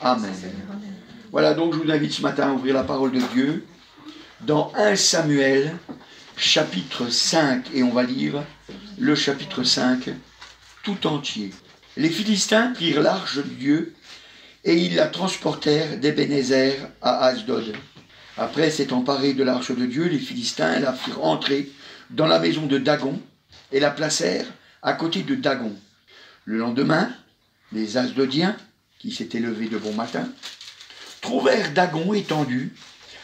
Amen. Voilà, donc je vous invite ce matin à ouvrir la parole de Dieu dans 1 Samuel, chapitre 5, et on va lire le chapitre 5 tout entier. Les Philistins prirent l'arche de Dieu et ils la transportèrent d'Ebenezer à Asdod. Après s'être emparés de l'arche de Dieu, les Philistins la firent entrer dans la maison de Dagon et la placèrent à côté de Dagon. Le lendemain, les Asdodiens, qui s'étaient levés de bon matin, trouvèrent Dagon étendu,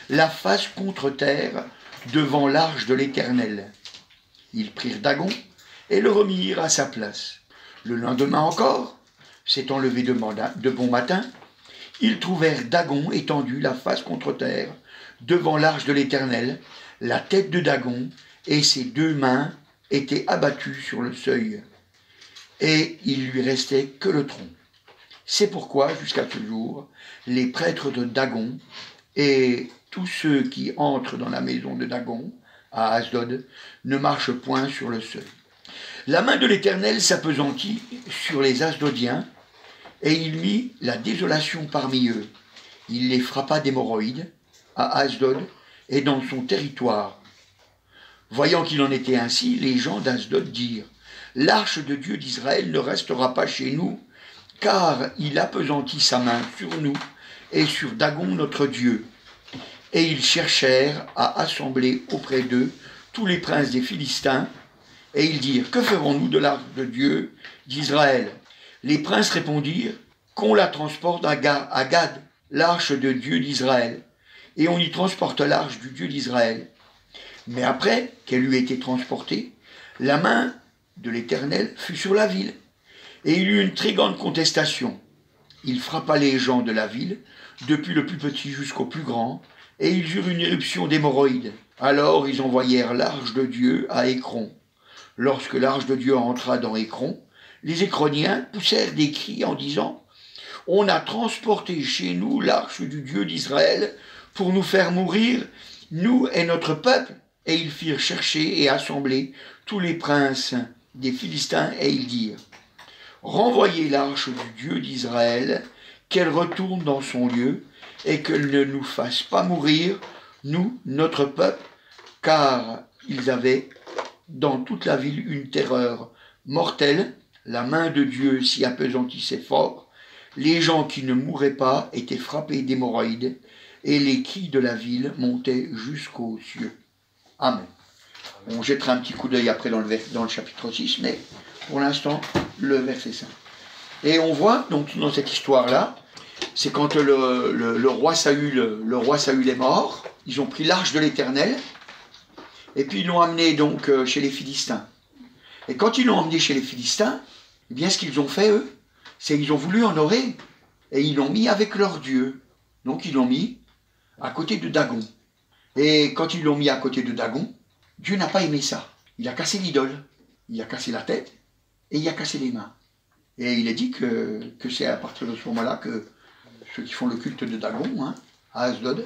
la face contre terre, devant l'arche de l'Éternel. Ils prirent Dagon et le remirent à sa place. Le lendemain encore, s'étant levés de bon matin, ils trouvèrent Dagon étendu, la face contre terre, devant l'arche de l'Éternel. La tête de Dagon et ses deux mains étaient abattues sur le seuil, et il lui restait que le tronc. C'est pourquoi, jusqu'à ce jour, les prêtres de Dagon et tous ceux qui entrent dans la maison de Dagon, à Asdod, ne marchent point sur le seuil. La main de l'Éternel s'appesantit sur les Asdodiens, et il mit la désolation parmi eux. Il les frappa d'hémorroïdes à Asdod et dans son territoire. Voyant qu'il en était ainsi, les gens d'Asdod dirent : l'arche de Dieu d'Israël ne restera pas chez nous, car il appesantit sa main sur nous et sur Dagon notre Dieu. Et ils cherchèrent à assembler auprès d'eux tous les princes des Philistins, et ils dirent : que ferons-nous de l'arche de Dieu d'Israël ? Les princes répondirent : qu'on la transporte à Gad, l'arche de Dieu d'Israël, et on y transporte l'arche du Dieu d'Israël. Mais après qu'elle eut été transportée, la main de l'Éternel fut sur la ville, et il y eut une très grande contestation. Il frappa les gens de la ville, depuis le plus petit jusqu'au plus grand, et ils eurent une éruption d'hémorroïdes. Alors ils envoyèrent l'arche de Dieu à Écron. Lorsque l'arche de Dieu entra dans Écron, les Écroniens poussèrent des cris en disant : on a transporté chez nous l'arche du Dieu d'Israël pour nous faire mourir, nous et notre peuple. Et ils firent chercher et assembler tous les princes des Philistins, et ils dirent : renvoyez l'arche du Dieu d'Israël, qu'elle retourne dans son lieu, et qu'elle ne nous fasse pas mourir, nous, notre peuple, car ils avaient dans toute la ville une terreur mortelle, la main de Dieu s'y appesantissait fort, les gens qui ne mouraient pas étaient frappés d'hémorroïdes, et les cris de la ville montaient jusqu'aux cieux. Amen. On jettera un petit coup d'œil après dans le chapitre 6, mais pour l'instant, le verset 5. Et on voit, donc, dans cette histoire-là, c'est quand le roi Saül est mort, ils ont pris l'arche de l'Éternel, et puis ils l'ont amené donc chez les Philistins. Et quand ils l'ont emmené chez les Philistins, eh bien ce qu'ils ont fait, eux, c'est qu'ils ont voulu honorer, et ils l'ont mis avec leur Dieu. Donc ils l'ont mis à côté de Dagon. Et quand ils l'ont mis à côté de Dagon, Dieu n'a pas aimé ça. Il a cassé l'idole, il a cassé la tête, et il a cassé les mains. Et il a dit que c'est à partir de ce moment-là que ceux qui font le culte de Dagon, à Asdod,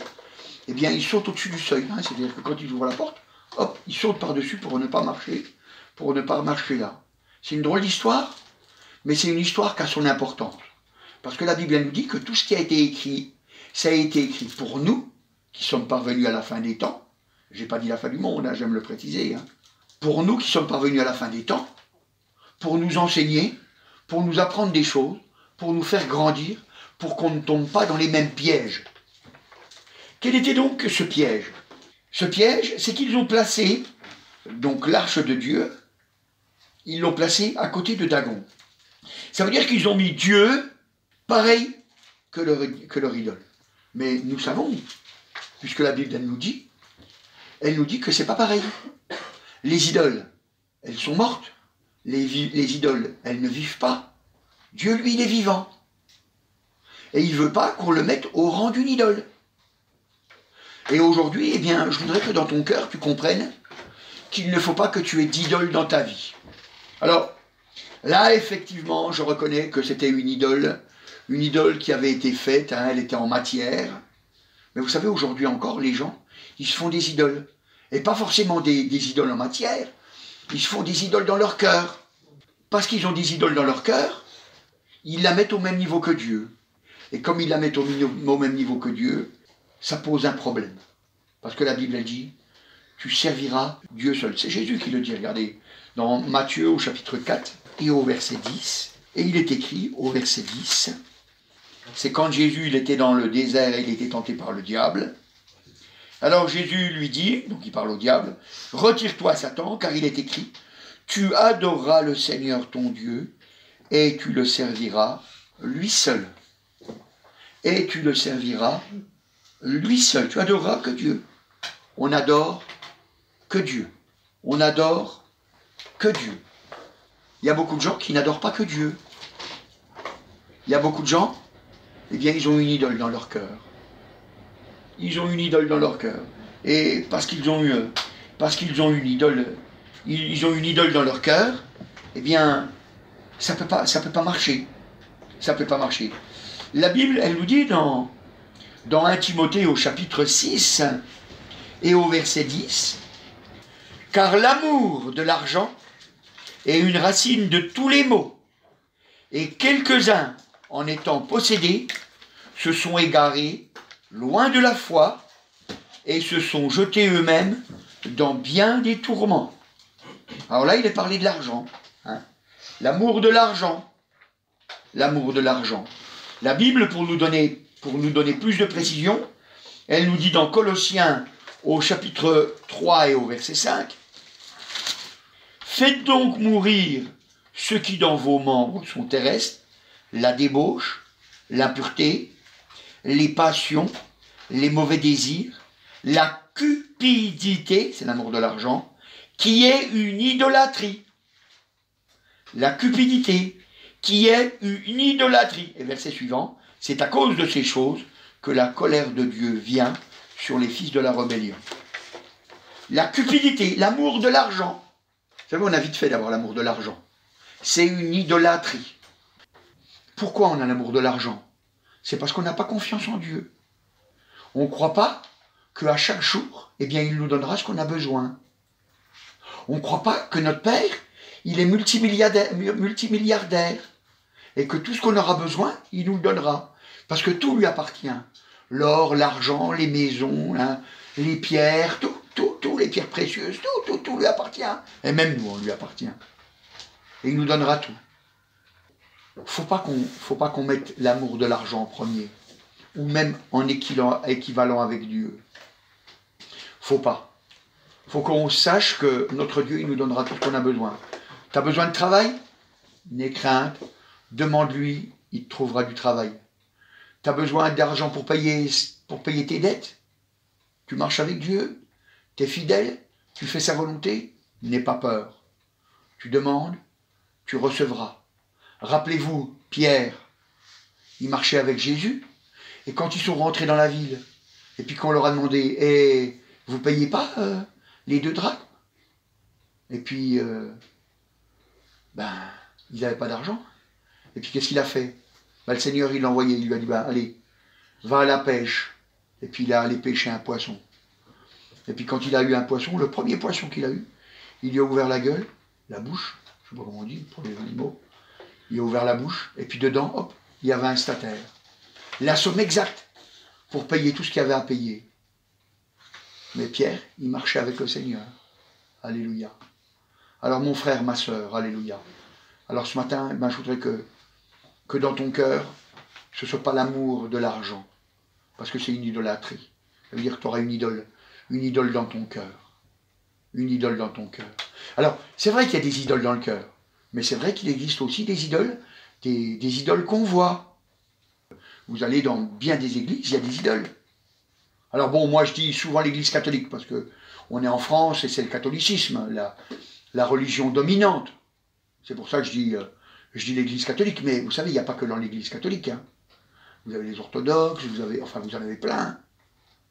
eh bien ils sautent au-dessus du seuil. C'est-à-dire que quand ils ouvrent la porte, hop, ils sautent par-dessus pour ne pas marcher là. C'est une drôle d'histoire, mais c'est une histoire qui a son importance. Parce que la Bible nous dit que tout ce qui a été écrit, ça a été écrit pour nous, qui sommes parvenus à la fin des temps. J'ai pas dit la fin du monde, j'aime le préciser. Pour nous qui sommes parvenus à la fin des temps, pour nous enseigner, pour nous apprendre des choses, pour nous faire grandir, pour qu'on ne tombe pas dans les mêmes pièges. Quel était donc ce piège ? Ce piège, c'est qu'ils ont placé donc l'arche de Dieu, ils l'ont placé à côté de Dagon. Ça veut dire qu'ils ont mis Dieu pareil que leur idole. Mais nous savons, puisque la Bible elle nous dit que c'est pas pareil. Les idoles, elles sont mortes. Les idoles, elles ne vivent pas. Dieu, lui, il est vivant. Et il ne veut pas qu'on le mette au rang d'une idole. Et aujourd'hui, eh bien, je voudrais que dans ton cœur, tu comprennes qu'il ne faut pas que tu aies d'idole dans ta vie. Alors, là, effectivement, je reconnais que c'était une idole qui avait été faite, elle était en matière. Mais vous savez, aujourd'hui encore, les gens, ils se font des idoles. Et pas forcément des idoles en matière, ils se font des idoles dans leur cœur. Parce qu'ils ont des idoles dans leur cœur, ils la mettent au même niveau que Dieu. Et comme ils la mettent au même niveau que Dieu, ça pose un problème. Parce que la Bible, elle dit, tu serviras Dieu seul. C'est Jésus qui le dit, regardez, dans Matthieu au chapitre 4 et au verset 10. Et il est écrit au verset 10, c'est quand Jésus il était dans le désert et il était tenté par le diable. Alors Jésus lui dit, donc il parle au diable, « Retire-toi Satan, car il est écrit, tu adoreras le Seigneur ton Dieu, et tu le serviras lui seul. » Et tu le serviras lui seul. Tu adoreras que Dieu. On adore que Dieu. On adore que Dieu. Il y a beaucoup de gens qui n'adorent pas que Dieu. Il y a beaucoup de gens, eh bien, ils ont une idole dans leur cœur. Ils ont une idole dans leur cœur. Et parce qu'ils ont une idole, ils ont une idole dans leur cœur, eh bien, ça peut pas marcher. Ça peut pas marcher. La Bible, elle nous dit dans 1 Timothée au chapitre 6 et au verset 10, « Car l'amour de l'argent est une racine de tous les maux, et quelques-uns, en étant possédés, se sont égarés loin de la foi et se sont jetés eux-mêmes dans bien des tourments. » Alors là, il est parlé de l'argent. Hein. L'amour de l'argent. L'amour de l'argent. La Bible, pour nous donner plus de précision, elle nous dit dans Colossiens au chapitre 3 et au verset 5, « Faites donc mourir ceux qui dans vos membres sont terrestres, la débauche, l'impureté, les passions, les mauvais désirs, la cupidité, c'est l'amour de l'argent, qui est une idolâtrie. » La cupidité, qui est une idolâtrie. Et verset suivant, c'est à cause de ces choses que la colère de Dieu vient sur les fils de la rébellion. La cupidité, l'amour de l'argent. Vous savez, on a vite fait d'avoir l'amour de l'argent. C'est une idolâtrie. Pourquoi on a l'amour de l'argent? C'est parce qu'on n'a pas confiance en Dieu. On ne croit pas qu'à chaque jour, eh bien, il nous donnera ce qu'on a besoin. On ne croit pas que notre Père, il est multimilliardaire et que tout ce qu'on aura besoin, il nous le donnera. Parce que tout lui appartient. L'or, l'argent, les maisons, hein, les pierres, tout, les pierres précieuses, tout lui appartient. Et même nous, on lui appartient. Et il nous donnera tout. Faut pas qu'on mette l'amour de l'argent en premier, ou même en équivalent avec Dieu. Faut pas. Faut qu'on sache que notre Dieu, il nous donnera tout ce qu'on a besoin. Tu as besoin de travail? N'aie crainte, demande-lui, il te trouvera du travail. Tu as besoin d'argent pour payer tes dettes? Tu marches avec Dieu? Tu es fidèle? Tu fais sa volonté? N'aie pas peur. Tu demandes, tu recevras. Rappelez-vous, Pierre, il marchait avec Jésus, et quand ils sont rentrés dans la ville, et puis qu'on leur a demandé, eh, vous ne payez pas les 2 drachmes? Et puis, ils n'avaient pas d'argent. Et puis qu'est-ce qu'il a fait? Le Seigneur, il l'a envoyé, il lui a dit, allez, va à la pêche. Et puis il est allé pêcher un poisson. Et puis quand il a eu un poisson, le premier poisson qu'il a eu, il lui a ouvert la gueule, la bouche, je ne sais pas comment on dit pour les animaux, il a ouvert la bouche, et puis dedans, hop, il y avait un stataire. La somme exacte pour payer tout ce qu'il y avait à payer. Mais Pierre, il marchait avec le Seigneur. Alléluia. Alors mon frère, ma soeur, alléluia. Alors ce matin, je voudrais que dans ton cœur, ce ne soit pas l'amour de l'argent, parce que c'est une idolâtrie. Ça veut dire que tu auras une idole dans ton cœur. Une idole dans ton cœur. Alors, c'est vrai qu'il y a des idoles dans le cœur, mais c'est vrai qu'il existe aussi des idoles, des idoles qu'on voit. Vous allez dans bien des églises, il y a des idoles. Alors bon, moi je dis souvent l'église catholique, parce que on est en France et c'est le catholicisme, la religion dominante. C'est pour ça que je dis l'église catholique, mais vous savez, il n'y a pas que dans l'église catholique. Hein. Vous avez les orthodoxes, vous en avez plein.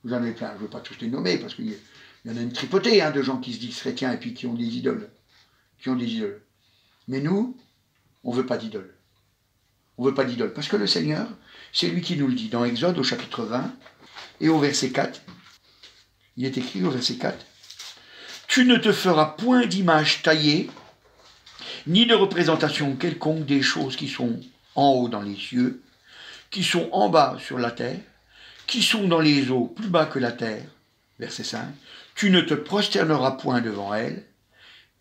Vous en avez plein, je ne veux pas tous les nommer, parce qu'il y en a une tripotée de gens qui se disent chrétiens et puis qui ont des idoles. Mais nous, on ne veut pas d'idole. On ne veut pas d'idole, parce que le Seigneur, c'est lui qui nous le dit. Dans Exode, au chapitre 20, et au verset 4, il est écrit au verset 4, « Tu ne te feras point d'image taillée, ni de représentation quelconque des choses qui sont en haut dans les cieux, qui sont en bas sur la terre, qui sont dans les eaux plus bas que la terre. Verset 5. Tu ne te prosterneras point devant elles,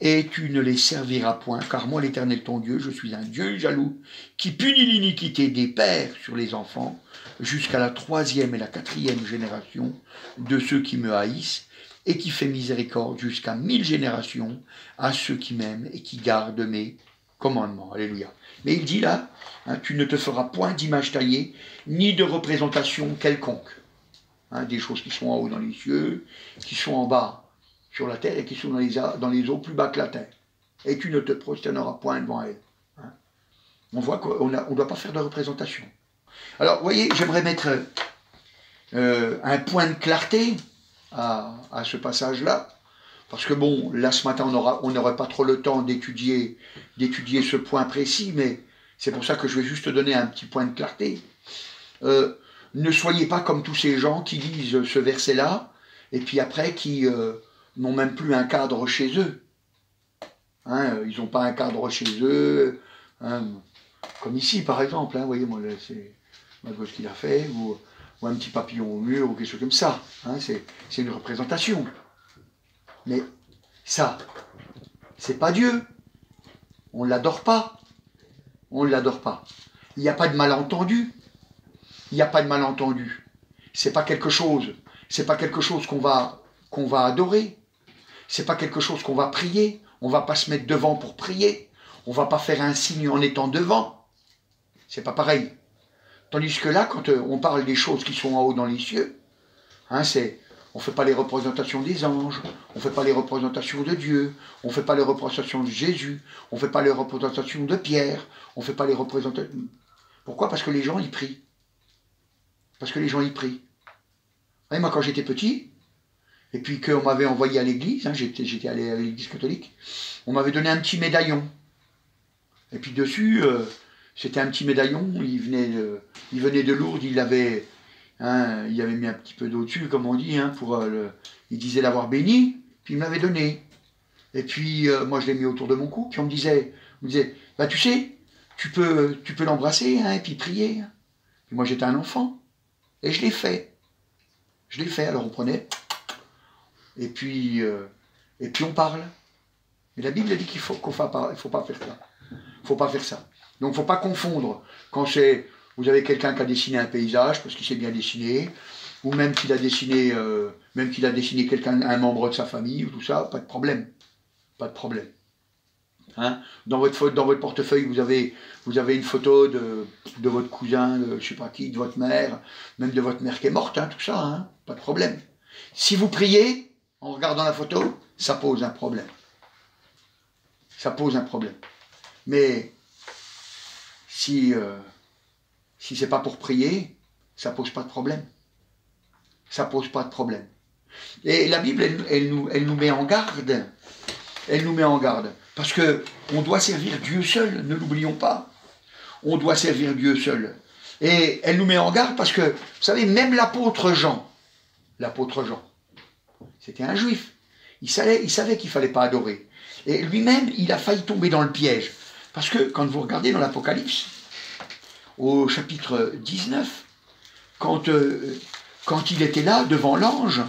et tu ne les serviras point, car moi l'Éternel ton Dieu, je suis un Dieu jaloux, qui punit l'iniquité des pères sur les enfants, jusqu'à la 3e et la 4e génération de ceux qui me haïssent, et qui fait miséricorde jusqu'à 1000 générations à ceux qui m'aiment et qui gardent mes commandements. Alléluia. Mais il dit là, hein, tu ne te feras point d'image taillée, ni de représentation quelconque. Hein, des choses qui sont en haut dans les cieux, qui sont en bas sur la terre et qui sont dans les eaux plus bas que la terre. Et tu ne te prosterneras point devant elles. Hein. On voit qu'on ne doit pas faire de représentation. Alors, vous voyez, j'aimerais mettre un point de clarté à ce passage-là, parce que bon, là ce matin, on n'aurait pas trop le temps d'étudier ce point précis, mais c'est pour ça que je vais juste donner un petit point de clarté. Ne soyez pas comme tous ces gens qui lisent ce verset-là, et puis après qui n'ont même plus un cadre chez eux. Hein, ils n'ont pas un cadre chez eux, hein, comme ici par exemple, hein, vous voyez, moi c'est ce qu'il a fait, ou un petit papillon au mur, ou quelque chose comme ça. Hein, c'est une représentation. Mais ça, c'est pas Dieu. On ne l'adore pas. On ne l'adore pas. Il n'y a pas de malentendu. Il n'y a pas de malentendu. C'est pas quelque chose. C'est pas quelque chose qu'on va adorer. C'est pas quelque chose qu'on va prier. On va pas se mettre devant pour prier. On va pas faire un signe en étant devant. C'est pas pareil. Tandis que là, quand on parle des choses qui sont en haut dans les cieux, hein, on ne fait pas les représentations des anges, on ne fait pas les représentations de Dieu, on ne fait pas les représentations de Jésus, on ne fait pas les représentations de Pierre, on ne fait pas les représentations... Pourquoi? Parce que les gens y prient. Parce que les gens y prient. Et moi, quand j'étais petit, et puis qu'on m'avait envoyé à l'église, hein, j'étais allé à l'église catholique, on m'avait donné un petit médaillon. Et puis dessus... c'était un petit médaillon, il venait de Lourdes, il avait mis un petit peu d'eau dessus, comme on dit, hein, il disait l'avoir béni, puis il me l'avait donné. Et puis moi je l'ai mis autour de mon cou, puis on me disait, bah tu sais, tu peux l'embrasser, hein, et puis prier. Et moi j'étais un enfant, et je l'ai fait. Alors on prenait, et puis on parle. Et la Bible dit qu'il faut pas faire ça. Faut pas faire ça. Donc, il ne faut pas confondre quand vous avez quelqu'un qui a dessiné un paysage, parce qu'il sait bien dessiner, ou même qu'il a dessiné, quelqu'un, un membre de sa famille, ou tout ça, pas de problème. Pas de problème. Hein? Dans votre portefeuille, vous avez une photo de votre cousin, de je ne sais pas qui, de votre mère, même de votre mère qui est morte, hein, tout ça, hein, pas de problème. Si vous priez, en regardant la photo, ça pose un problème. Ça pose un problème. Mais si c'est pas pour prier, ça pose pas de problème. Ça pose pas de problème. Et la Bible, elle nous met en garde. Elle nous met en garde. Parce que on doit servir Dieu seul, ne l'oublions pas. On doit servir Dieu seul. Et elle nous met en garde parce que, vous savez, même l'apôtre Jean, c'était un juif. Il savait qu'il fallait pas adorer. Et lui-même, il a failli tomber dans le piège. Parce que quand vous regardez dans l'Apocalypse, au chapitre 19, quand il était là, devant l'ange,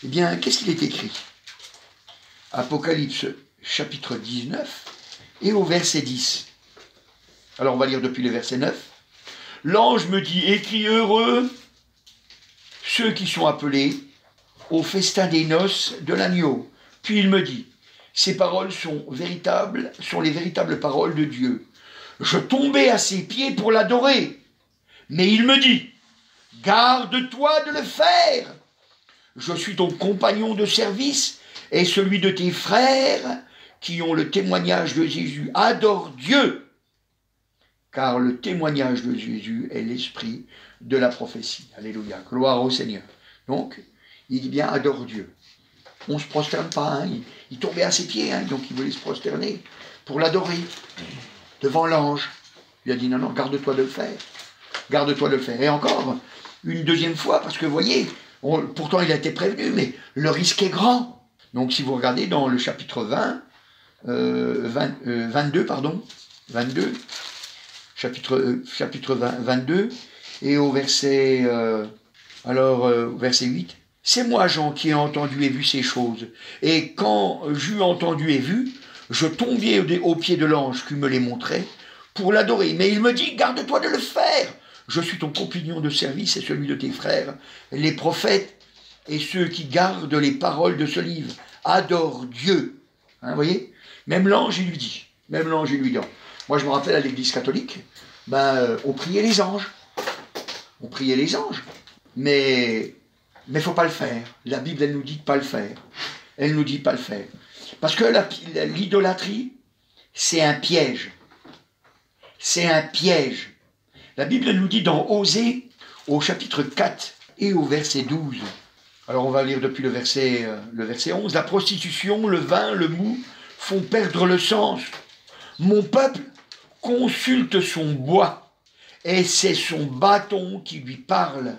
eh bien, qu'est-ce qu'il est écrit? Apocalypse, chapitre 19, et au verset 10. Alors, on va lire depuis le verset 9. L'ange me dit, écris heureux ceux qui sont appelés au festin des noces de l'agneau. Puis il me dit, ces paroles sont les véritables paroles de Dieu. Je tombais à ses pieds pour l'adorer. Mais il me dit, garde-toi de le faire. Je suis ton compagnon de service et celui de tes frères qui ont le témoignage de Jésus. Adore Dieu. Car le témoignage de Jésus est l'esprit de la prophétie. Alléluia. Gloire au Seigneur. Donc, il dit bien, adore Dieu. On ne se prosterne pas, hein. Il tombait à ses pieds, hein, donc il voulait se prosterner pour l'adorer devant l'ange. Il a dit non, garde-toi de le faire. Garde-toi de le faire. Et encore, une deuxième fois, parce que vous voyez, pourtant il a été prévenu, mais le risque est grand. Donc si vous regardez dans le chapitre 22, chapitre 22, et au verset, verset 8. C'est moi, Jean, qui ai entendu et vu ces choses. Et quand j'eus entendu et vu, je tombais aux pieds de l'ange qui me les montrait pour l'adorer. Mais il me dit, garde-toi de le faire. Je suis ton compagnon de service et celui de tes frères, les prophètes et ceux qui gardent les paroles de ce livre. Adore Dieu. Vous voyez? Même l'ange, il lui dit. Même l'ange, il lui dit. Moi, je me rappelle à l'église catholique, on priait les anges. On priait les anges. Mais il ne faut pas le faire. La Bible, elle nous dit de ne pas le faire. Elle nous dit de pas le faire. Parce que l'idolâtrie, c'est un piège. C'est un piège. La Bible nous dit dans Osée, au chapitre 4 et au verset 12. Alors on va lire depuis le verset 11. La prostitution, le vin, le mou font perdre le sens. Mon peuple consulte son bois, et c'est son bâton qui lui parle.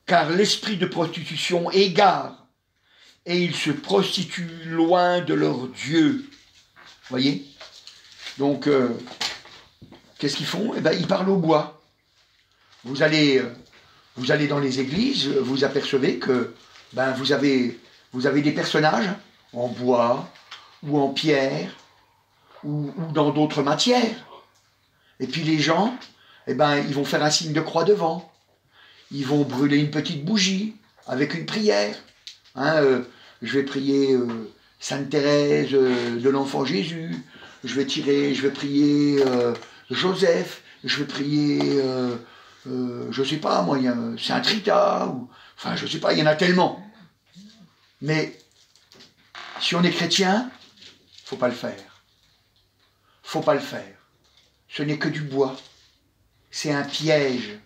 Car l'esprit de prostitution égare, et ils se prostituent loin de leur Dieu. Voyez? Donc, qu'est-ce qu'ils font? Ils parlent au bois. Vous allez dans les églises, vous apercevez que vous avez des personnages en bois, ou en pierre, ou dans d'autres matières. Et puis les gens, ils vont faire un signe de croix devant. Ils vont brûler une petite bougie avec une prière. Je vais prier Sainte Thérèse de l'Enfant Jésus. Je vais prier Joseph. Je vais prier, je ne sais pas moi, Saint Rita. Enfin, je ne sais pas, il y en a tellement. Mais si on est chrétien, il ne faut pas le faire. Il ne faut pas le faire. Ce n'est que du bois. C'est un piège.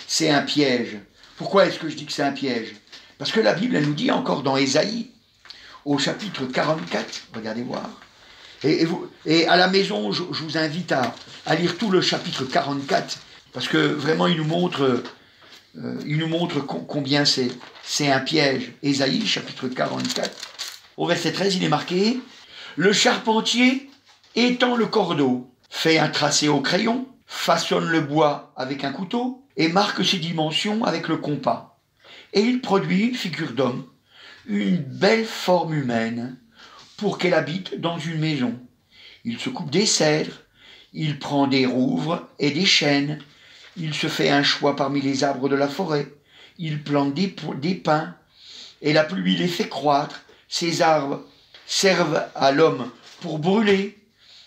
C'est un piège. Pourquoi est-ce que je dis que c'est un piège? Parce que la Bible, elle nous dit encore dans Ésaïe, au chapitre 44, regardez voir, et à la maison, je vous invite à lire tout le chapitre 44, parce que vraiment, il nous montre combien c'est un piège. Ésaïe, chapitre 44, au verset 13, il est marqué, « Le charpentier étend le cordeau, fait un tracé au crayon, façonne le bois avec un couteau et marque ses dimensions avec le compas. Et il produit une figure d'homme, une belle forme humaine, pour qu'elle habite dans une maison. Il se coupe des cèdres, il prend des rouvres et des chênes, il se fait un choix parmi les arbres de la forêt, il plante des pins, et la pluie les fait croître. Ces arbres servent à l'homme pour brûler,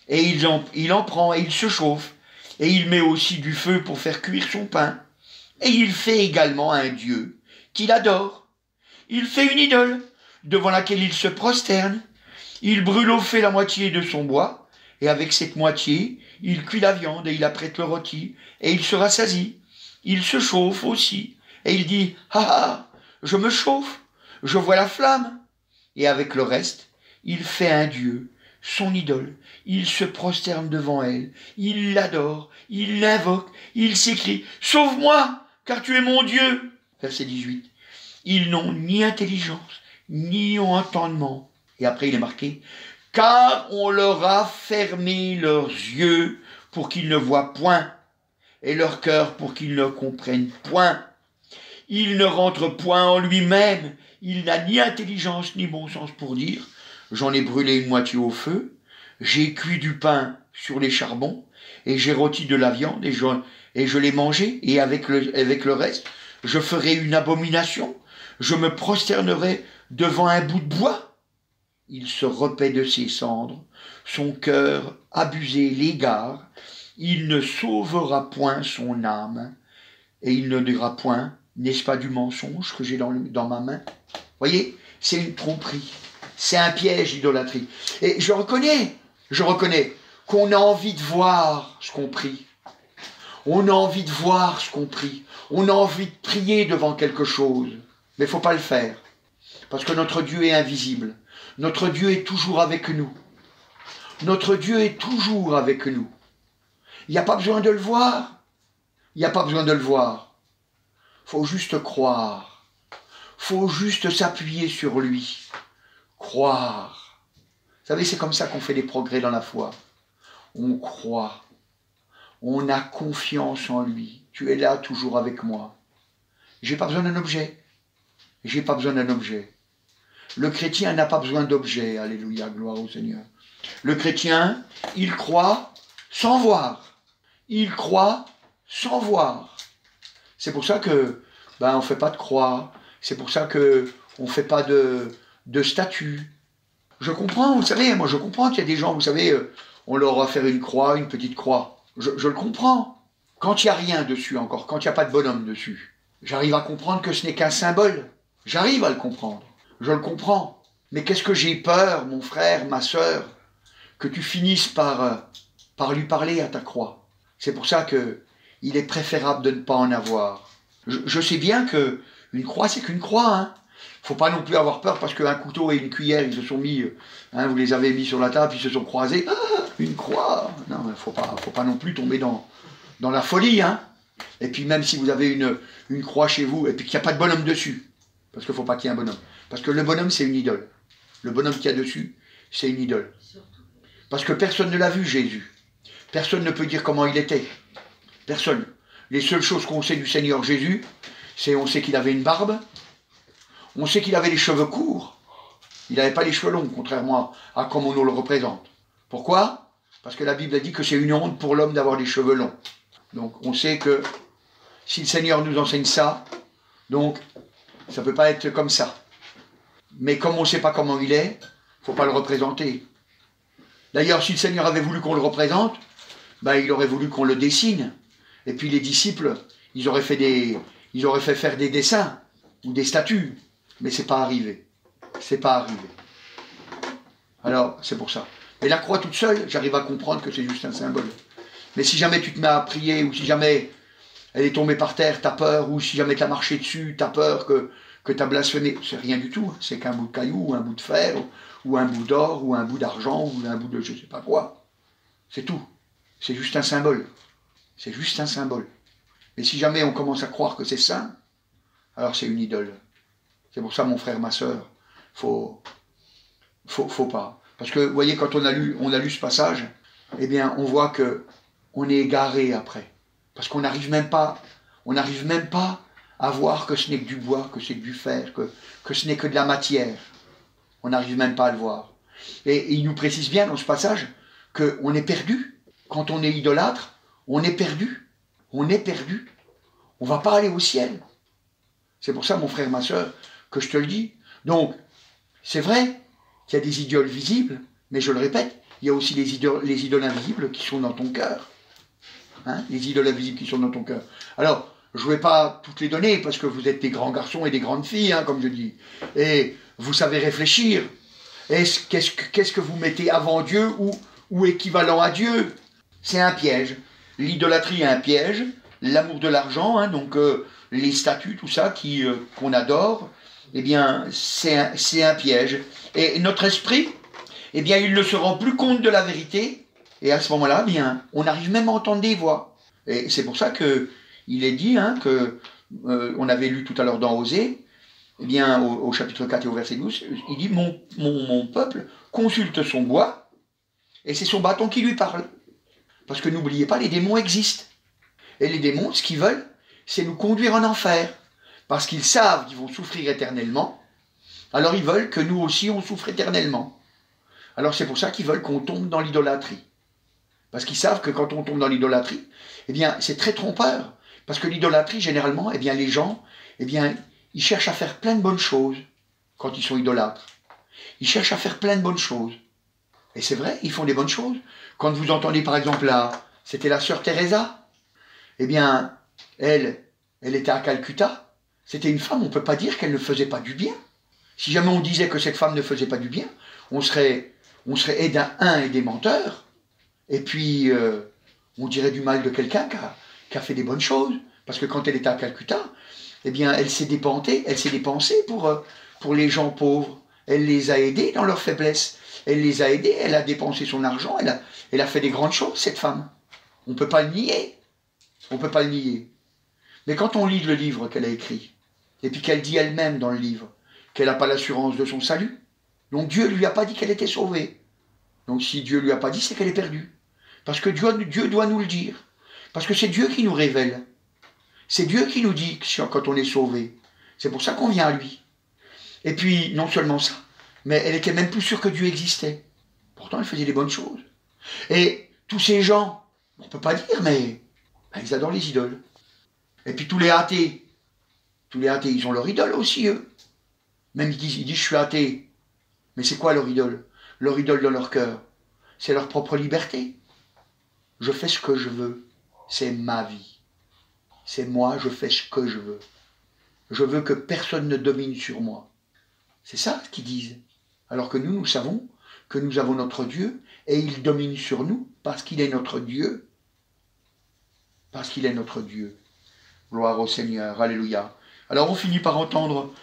et il en prend et il se chauffe, et il met aussi du feu pour faire cuire son pain. Et il fait également un dieu qu'il adore. Il fait une idole devant laquelle il se prosterne. Il brûle au feu la moitié de son bois, et avec cette moitié, il cuit la viande et il apprête le rôti, et il se rassasie. Il se chauffe aussi, et il dit « Ah ah, je me chauffe, je vois la flamme !» Et avec le reste, il fait un dieu, son idole. Il se prosterne devant elle, il l'adore, il l'invoque, il s'écrie « Sauve-moi, car tu es mon Dieu !» Verset 18. Ils n'ont ni intelligence, ni entendement. Et après il est marqué « Car on leur a fermé leurs yeux pour qu'ils ne voient point, et leur cœur pour qu'ils ne comprennent point. Il ne rentre point en lui-même, il n'a ni intelligence ni bon sens pour dire « J'en ai brûlé une moitié au feu, j'ai cuit du pain sur les charbons, et j'ai rôti de la viande, et je l'ai mangé, et avec le reste, je ferai une abomination, je me prosternerai devant un bout de bois. » Il se repaît de ses cendres, son cœur abusé l'égare, il ne sauvera point son âme, et il ne dira point, n'est-ce pas du mensonge que j'ai dans ma main? Voyez, c'est une tromperie, c'est un piège, l'idolâtrie. Et je reconnais qu'on a envie de voir ce qu'on prie. On a envie de voir ce qu'on prie. On a envie de prier devant quelque chose. Mais il ne faut pas le faire. Parce que notre Dieu est invisible. Notre Dieu est toujours avec nous. Notre Dieu est toujours avec nous. Il n'y a pas besoin de le voir. Il n'y a pas besoin de le voir. Il faut juste croire. Il faut juste s'appuyer sur lui. Croire. Vous savez, c'est comme ça qu'on fait des progrès dans la foi. On croit. On a confiance en lui. Tu es là toujours avec moi. J'ai pas besoin d'un objet. J'ai pas besoin d'un objet. Le chrétien n'a pas besoin d'objet. Alléluia, gloire au Seigneur. Le chrétien, il croit sans voir. Il croit sans voir. C'est pour ça que on ne fait pas de croix. C'est pour ça que on ne fait pas de statue. Je comprends, vous savez, moi je comprends qu'il y a des gens, vous savez, on leur a fait une croix, une petite croix. Je le comprends. Quand il n'y a rien dessus encore, quand il n'y a pas de bonhomme dessus, j'arrive à comprendre que ce n'est qu'un symbole. J'arrive à le comprendre. Je le comprends. Mais qu'est-ce que j'ai peur, mon frère, ma sœur, que tu finisses par lui parler à ta croix. C'est pour ça qu'il est préférable de ne pas en avoir. Je sais bien que une croix, c'est qu'une croix. Hein. Faut pas non plus avoir peur parce qu'un couteau et une cuillère, ils se sont mis, vous les avez mis sur la table, ils se sont croisés. Ah, une croix. Non, mais faut pas non plus tomber dans la folie. Hein. Et puis même si vous avez une croix chez vous et puis qu'il n'y a pas de bonhomme dessus, parce qu'il ne faut pas qu'il y ait un bonhomme. Parce que le bonhomme, c'est une idole. Le bonhomme qu'il y a dessus, c'est une idole. Parce que personne ne l'a vu, Jésus. Personne ne peut dire comment il était. Personne. Les seules choses qu'on sait du Seigneur Jésus, c'est on sait qu'il avait une barbe, on sait qu'il avait les cheveux courts, il n'avait pas les cheveux longs, contrairement à comme on nous le représente. Pourquoi? Parce que la Bible a dit que c'est une honte pour l'homme d'avoir les cheveux longs. Donc on sait que si le Seigneur nous enseigne ça, donc ça ne peut pas être comme ça. Mais comme on ne sait pas comment il est, il ne faut pas le représenter. D'ailleurs, si le Seigneur avait voulu qu'on le représente, il aurait voulu qu'on le dessine. Et puis les disciples, ils auraient fait faire des dessins ou des statues. Mais c'est pas arrivé. C'est pas arrivé. Alors, c'est pour ça. Mais la croix toute seule, j'arrive à comprendre que c'est juste un symbole. Mais si jamais tu te mets à prier, ou si jamais elle est tombée par terre, t'as peur, ou si jamais t'as marché dessus, t'as peur que t'as blasphémé, c'est rien du tout. C'est qu'un bout de caillou, ou un bout de fer, ou un bout d'or, ou un bout d'argent, ou un bout de je sais pas quoi. C'est tout. C'est juste un symbole. C'est juste un symbole. Et si jamais on commence à croire que c'est saint, alors c'est une idole. C'est pour ça, mon frère, ma sœur, faut pas. Parce que, vous voyez, quand on a lu ce passage, eh bien, on voit que on est égaré après. Parce qu'on n'arrive même pas à voir que ce n'est que du bois, que c'est que du fer, que ce n'est que de la matière. On n'arrive même pas à le voir. Et il nous précise bien dans ce passage qu'on est perdu. Quand on est idolâtre, on est perdu. On est perdu. On ne va pas aller au ciel. C'est pour ça, mon frère, ma soeur, que je te le dis. Donc, c'est vrai qu'il y a des idoles visibles, mais je le répète, il y a aussi les idoles invisibles qui sont dans ton cœur. Hein, les idoles invisibles qui sont dans ton cœur. Alors, je ne vais pas toutes les donner, parce que vous êtes des grands garçons et des grandes filles, hein, comme je dis. Et vous savez réfléchir. Qu'est-ce que vous mettez avant Dieu ou équivalent à Dieu? C'est un piège. L'idolâtrie est un piège. L'amour de l'argent, hein, donc les statues, tout ça qu'on adore, eh bien, c'est un piège. Et notre esprit, eh bien, il ne se rend plus compte de la vérité. Et à ce moment-là, eh bien, on arrive même à entendre des voix. Et c'est pour ça qu'il est dit, hein, on avait lu tout à l'heure dans Osée, eh bien, au chapitre 4 et au verset 12, il dit, mon peuple consulte son bois, et c'est son bâton qui lui parle. Parce que n'oubliez pas, les démons existent. Et les démons, ce qu'ils veulent, c'est nous conduire en enfer. Parce qu'ils savent qu'ils vont souffrir éternellement, alors ils veulent que nous aussi on souffre éternellement. Alors c'est pour ça qu'ils veulent qu'on tombe dans l'idolâtrie. Parce qu'ils savent que quand on tombe dans l'idolâtrie, eh bien c'est très trompeur. Parce que l'idolâtrie, généralement, eh bien les gens, eh bien, ils cherchent à faire plein de bonnes choses quand ils sont idolâtres. Ils cherchent à faire plein de bonnes choses. Et c'est vrai, ils font des bonnes choses. Quand vous entendez par exemple c'était la sœur Teresa, eh bien, elle était à Calcutta. C'était une femme, on ne peut pas dire qu'elle ne faisait pas du bien. Si jamais on disait que cette femme ne faisait pas du bien, on serait et des menteurs, et puis on dirait du mal de quelqu'un qui a fait des bonnes choses. Parce que quand elle était à Calcutta, eh bien, elle s'est dépensée pour les gens pauvres. Elle les a aidés dans leur faiblesse. Elle les a aidés, elle a dépensé son argent, elle a fait des grandes choses, cette femme. On ne peut pas le nier. On ne peut pas le nier. Mais quand on lit le livre qu'elle a écrit, et puis qu'elle dit elle-même dans le livre qu'elle n'a pas l'assurance de son salut, donc Dieu ne lui a pas dit qu'elle était sauvée. Donc si Dieu ne lui a pas dit, c'est qu'elle est perdue. Parce que Dieu doit nous le dire. Parce que c'est Dieu qui nous révèle. C'est Dieu qui nous dit quand on est sauvé. C'est pour ça qu'on vient à lui. Et puis, non seulement ça, mais elle était même plus sûre que Dieu existait. Pourtant, elle faisait des bonnes choses. Et tous ces gens, on ne peut pas dire, mais ils adorent les idoles. Et puis tous les athées, ils ont leur idole aussi, eux. Même ils disent je suis athée. Mais c'est quoi leur idole? Leur idole dans leur cœur, c'est leur propre liberté. Je fais ce que je veux. C'est ma vie. C'est moi, je fais ce que je veux. Je veux que personne ne domine sur moi. C'est ça ce qu'ils disent. Alors que nous savons que nous avons notre Dieu et il domine sur nous parce qu'il est notre Dieu. Parce qu'il est notre Dieu. Gloire au Seigneur. Alléluia. Alors on finit par entendre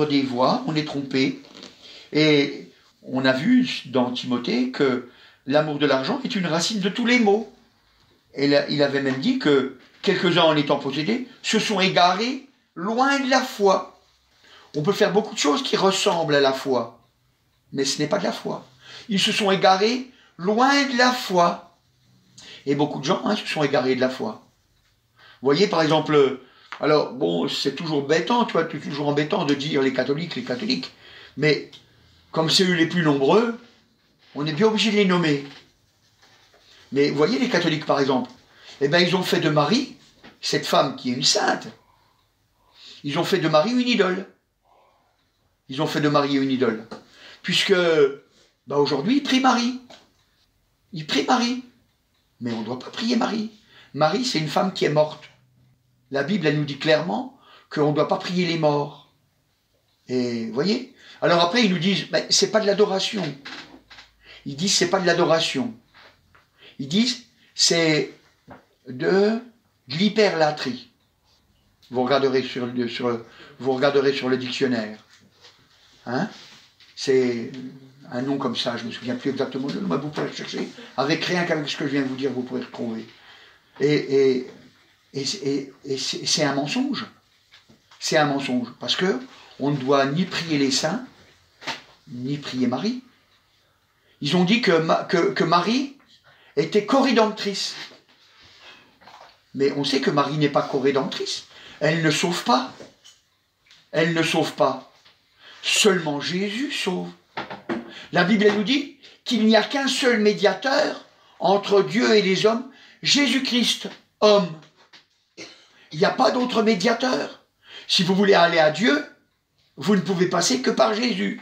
des voix, on est trompé. Et on a vu dans Timothée que l'amour de l'argent est une racine de tous les maux. Et là, il avait même dit que quelques-uns en étant possédés se sont égarés loin de la foi. On peut faire beaucoup de choses qui ressemblent à la foi, mais ce n'est pas de la foi. Ils se sont égarés loin de la foi. Et beaucoup de gens se sont égarés de la foi. Vous voyez, par exemple, alors, bon, c'est toujours bêtant, tu vois, c'est toujours embêtant de dire les catholiques, mais comme c'est eux les plus nombreux, on est bien obligé de les nommer. Mais vous voyez, les catholiques, par exemple, eh bien, ils ont fait de Marie, cette femme qui est une sainte, ils ont fait de Marie une idole. Ils ont fait de Marie une idole. Puisque, aujourd'hui, ils prient Marie. Ils prient Marie. Mais on ne doit pas prier Marie. Marie, c'est une femme qui est morte. La Bible, elle nous dit clairement qu'on ne doit pas prier les morts. Et, vous voyez? Alors après, ils nous disent, c'est pas de l'adoration. Ils disent, c'est pas de l'adoration. Ils disent, c'est de l'hyperlatrie. Vous regarderez sur le dictionnaire. Hein? C'est un nom comme ça, je ne me souviens plus exactement du nom, mais vous pouvez le chercher. Avec rien qu'avec ce que je viens de vous dire, vous pourrez retrouver. Et c'est un mensonge. C'est un mensonge. Parce que on ne doit ni prier les saints, ni prier Marie. Ils ont dit que Marie était co-rédemptrice. Mais on sait que Marie n'est pas co-rédemptrice. Elle ne sauve pas. Elle ne sauve pas. Seulement Jésus sauve. La Bible elle nous dit qu'il n'y a qu'un seul médiateur entre Dieu et les hommes, Jésus-Christ, homme. Il n'y a pas d'autre médiateur. Si vous voulez aller à Dieu, vous ne pouvez passer que par Jésus.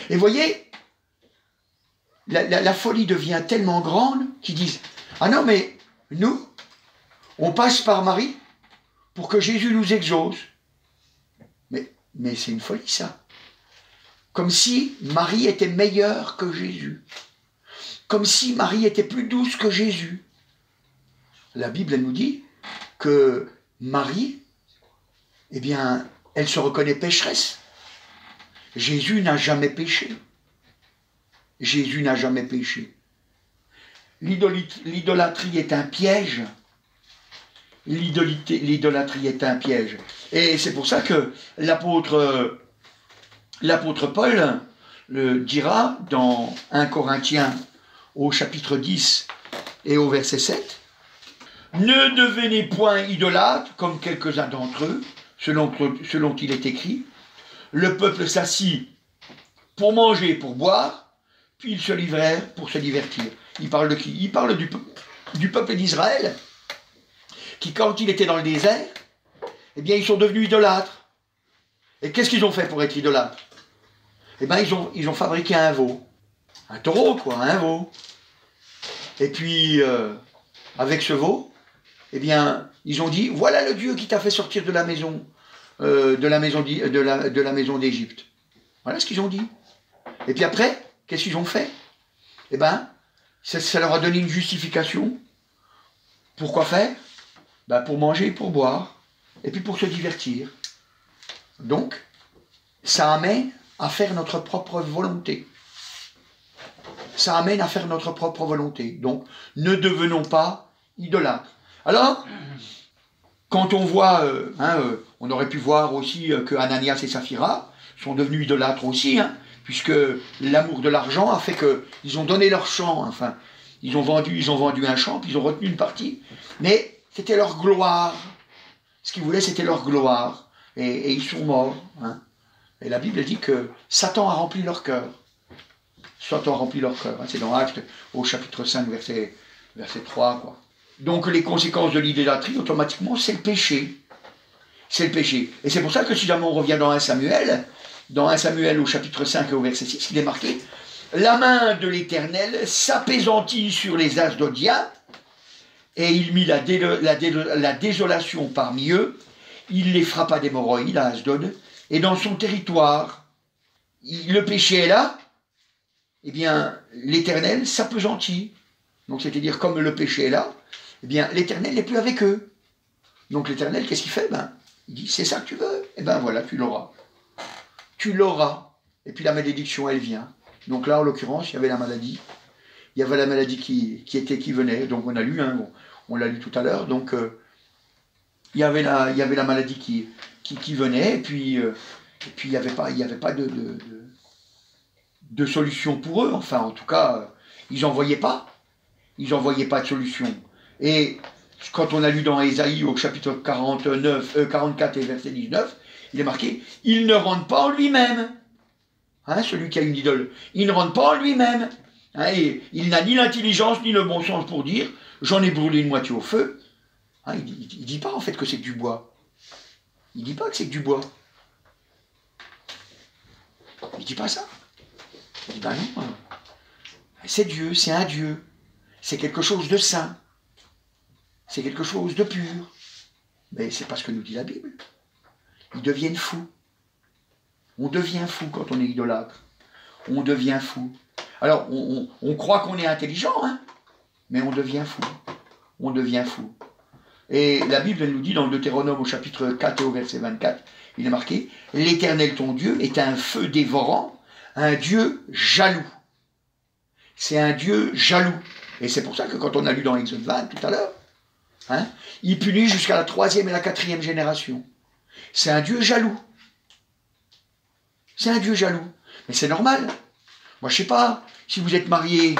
Et voyez, la folie devient tellement grande qu'ils disent « Ah non, mais nous, on passe par Marie pour que Jésus nous exauce. » Mais c'est une folie, ça. Comme si Marie était meilleure que Jésus. Comme si Marie était plus douce que Jésus. La Bible, elle nous dit que Marie, eh bien, elle se reconnaît pécheresse. Jésus n'a jamais péché. Jésus n'a jamais péché. L'idolâtrie est un piège. L'idolâtrie est un piège. Et c'est pour ça que l'apôtre Paul le dira dans 1 Corinthiens au chapitre 10 et au verset 7. Ne devenez point idolâtres comme quelques-uns d'entre eux, selon qu'il est écrit. Le peuple s'assit pour manger, pour boire, puis ils se livrèrent pour se divertir. Il parle de qui? Il parle du peuple d'Israël, qui quand il était dans le désert, eh bien ils sont devenus idolâtres. Et qu'est-ce qu'ils ont fait pour être idolâtres? Eh bien ils ont fabriqué un veau. Un taureau quoi, un veau. Et puis avec ce veau, eh bien ils ont dit, voilà le Dieu qui t'a fait sortir de la maison d'Égypte. Voilà ce qu'ils ont dit. Et puis après, qu'est-ce qu'ils ont fait? Eh bien, ça leur a donné une justification. Pourquoi faire? Pour manger, pour boire, et puis pour se divertir. Donc, ça amène à faire notre propre volonté. Ça amène à faire notre propre volonté. Donc, ne devenons pas idolâtres. Alors, quand on voit, on aurait pu voir aussi que Ananias et Saphira sont devenus idolâtres aussi, puisque l'amour de l'argent a fait qu'ils ont donné leur champ, ils ont vendu un champ, puis ils ont retenu une partie, mais c'était leur gloire. Ce qu'ils voulaient, c'était leur gloire. Et ils sont morts. Hein. Et la Bible dit que Satan a rempli leur cœur. Satan a rempli leur cœur. Hein. C'est dans Actes, au chapitre 5, verset 3. Quoi. Donc les conséquences de l'idolâtrie, automatiquement, c'est le péché. C'est le péché. Et c'est pour ça que si jamais on revient dans 1 Samuel au chapitre 5 et au verset 6, il est marqué « La main de l'Éternel s'apaisantit sur les Asdodiens, et il mit la désolation parmi eux, il les frappa d'hémorroïdes à Asdod, et dans son territoire, le péché est là, eh bien, l'Éternel s'appesantit. Donc, c'est-à-dire, comme le péché est là, eh bien, l'Éternel n'est plus avec eux. Donc, l'Éternel, qu'est-ce qu'il fait? Il dit, c'est ça que tu veux? Eh bien, voilà, tu l'auras. Tu l'auras. Et puis, la malédiction, elle vient. Donc là, en l'occurrence, il y avait la maladie. Il y avait la maladie qui venait. Donc, on a lu, hein, on l'a lu tout à l'heure. Donc, il y avait la maladie qui venait. Et puis il n'y avait pas de solution pour eux. Enfin, en tout cas, ils n'en voyaient pas. Ils n'en voyaient pas de solution. Et quand on a lu dans Ésaïe au chapitre 44 et verset 19, il est marqué « Il ne rentre pas en lui-même. Hein, » celui qui a une idole. Il ne rentre pas en lui-même. Hein, et il n'a ni l'intelligence ni le bon sens pour dire « J'en ai brûlé une moitié au feu. Hein, » il ne dit pas en fait que c'est du bois. Il ne dit pas que c'est du bois. Il ne dit pas ça. Il dit, ben non, c'est Dieu, c'est un Dieu. C'est quelque chose de saint. C'est quelque chose de pur. Mais c'est pas ce que nous dit la Bible. Ils deviennent fous. On devient fou quand on est idolâtre. On devient fou. Alors, on croit qu'on est intelligent, hein, mais on devient fou. On devient fou. Et la Bible elle nous dit dans le Deutéronome au chapitre 4 et au verset 24, il est marqué « L'Éternel ton Dieu est un feu dévorant, un Dieu jaloux. » C'est un Dieu jaloux. Et c'est pour ça que quand on a lu dans Exode 20 tout à l'heure, hein, il punit jusqu'à la 3e et la 4e génération. C'est un Dieu jaloux. C'est un Dieu jaloux. Mais c'est normal. Moi, je ne sais pas, si vous êtes marié,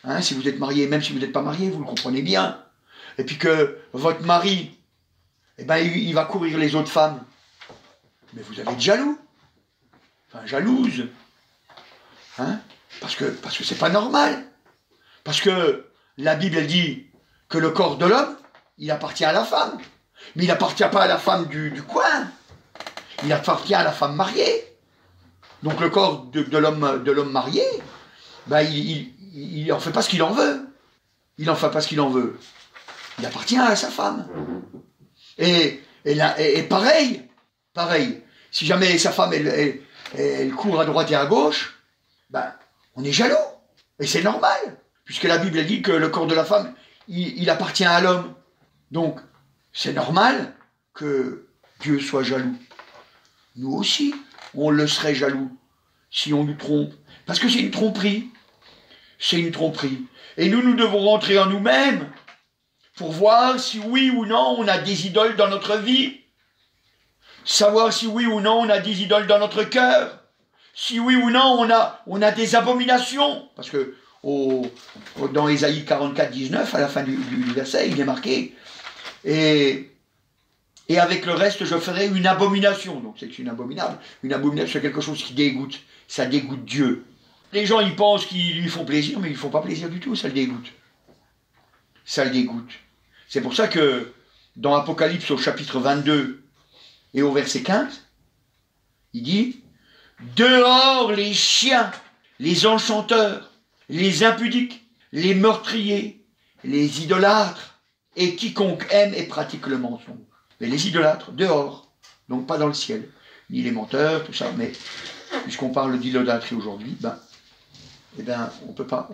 hein, si vous êtes marié, même si vous n'êtes pas marié, vous le comprenez bien. Et puis que votre mari, eh ben, il va courir les autres femmes. Mais vous allez être jaloux. Enfin, jalouse. Hein, parce que c'est pas normal. Parce que la Bible, elle dit que le corps de l'homme, il appartient à la femme. Mais il n'appartient pas à la femme du coin. Il appartient à la femme mariée. Donc le corps de l'homme marié, ben, il n'en fait pas ce qu'il en veut. Il n'en fait pas ce qu'il en veut. Il appartient à sa femme. Et pareil, si jamais sa femme, elle court à droite et à gauche, ben, on est jaloux. Et c'est normal, puisque la Bible dit que le corps de la femme, il appartient à l'homme. Donc, c'est normal que Dieu soit jaloux. Nous aussi, on le serait jaloux si on nous trompe. Parce que c'est une tromperie. C'est une tromperie. Et nous devons rentrer en nous-mêmes pour voir si oui ou non on a des idoles dans notre vie. Savoir si oui ou non on a des idoles dans notre cœur. Si oui ou non on a des abominations. Parce que dans Ésaïe 44, 19, à la fin du verset, il est marqué « Et avec le reste, je ferai une abomination. » Donc c'est une abominable. Une abomination, c'est quelque chose qui dégoûte. Ça dégoûte Dieu. Les gens, ils pensent qu'ils lui font plaisir, mais ils ne font pas plaisir du tout. Ça le dégoûte. Ça le dégoûte. C'est pour ça que dans Apocalypse au chapitre 22 et au verset 15, il dit « Dehors les chiens, les enchanteurs, les impudiques, les meurtriers, les idolâtres, et quiconque aime et pratique le mensonge. » Mais les idolâtres, dehors, donc pas dans le ciel, ni les menteurs, tout ça, mais puisqu'on parle d'idolâtrie aujourd'hui, eh ben, on peut pas.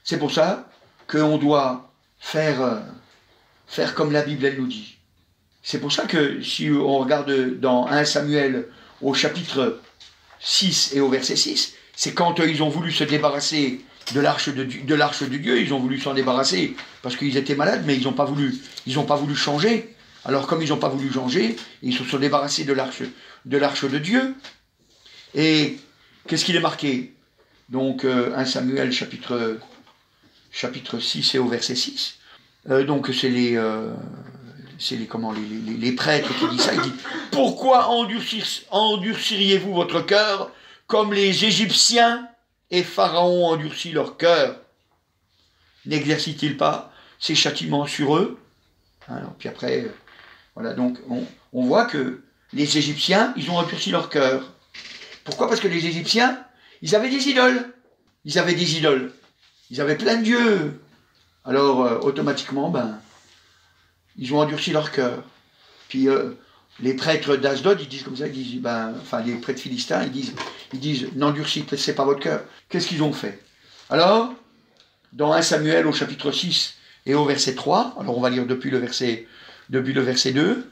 C'est pour ça qu'on doit faire comme la Bible, elle nous dit. C'est pour ça que si on regarde dans 1 Samuel au chapitre 6 et au verset 6, c'est quand ils ont voulu se débarrasser de l'arche de Dieu, ils ont voulu s'en débarrasser parce qu'ils étaient malades, mais ils n'ont pas voulu changer. Alors comme ils n'ont pas voulu changer, ils se sont débarrassés de l'arche de Dieu. Et qu'est-ce qu'il est marqué? Donc 1 Samuel chapitre 6 et au verset 6. Donc c'est les prêtres qui disent ça. Ils disent, pourquoi endurciriez-vous votre cœur comme les Égyptiens et Pharaon endurcit leur cœur? N'exercite-t-il pas ses châtiments sur eux? Alors, puis après, voilà, donc on voit que les Égyptiens, ils ont endurci leur cœur. Pourquoi? Parce que les Égyptiens, ils avaient des idoles. Ils avaient des idoles. Ils avaient plein de dieux. Alors, automatiquement, ils ont endurci leur cœur. Puis, les prêtres d'Asdod, ils disent comme ça, ils disent, enfin, les prêtres philistins, ils disent, n'endurcissez pas votre cœur. Qu'est-ce qu'ils ont fait? Alors, dans 1 Samuel au chapitre 6 et au verset 3, alors on va lire depuis le verset 2,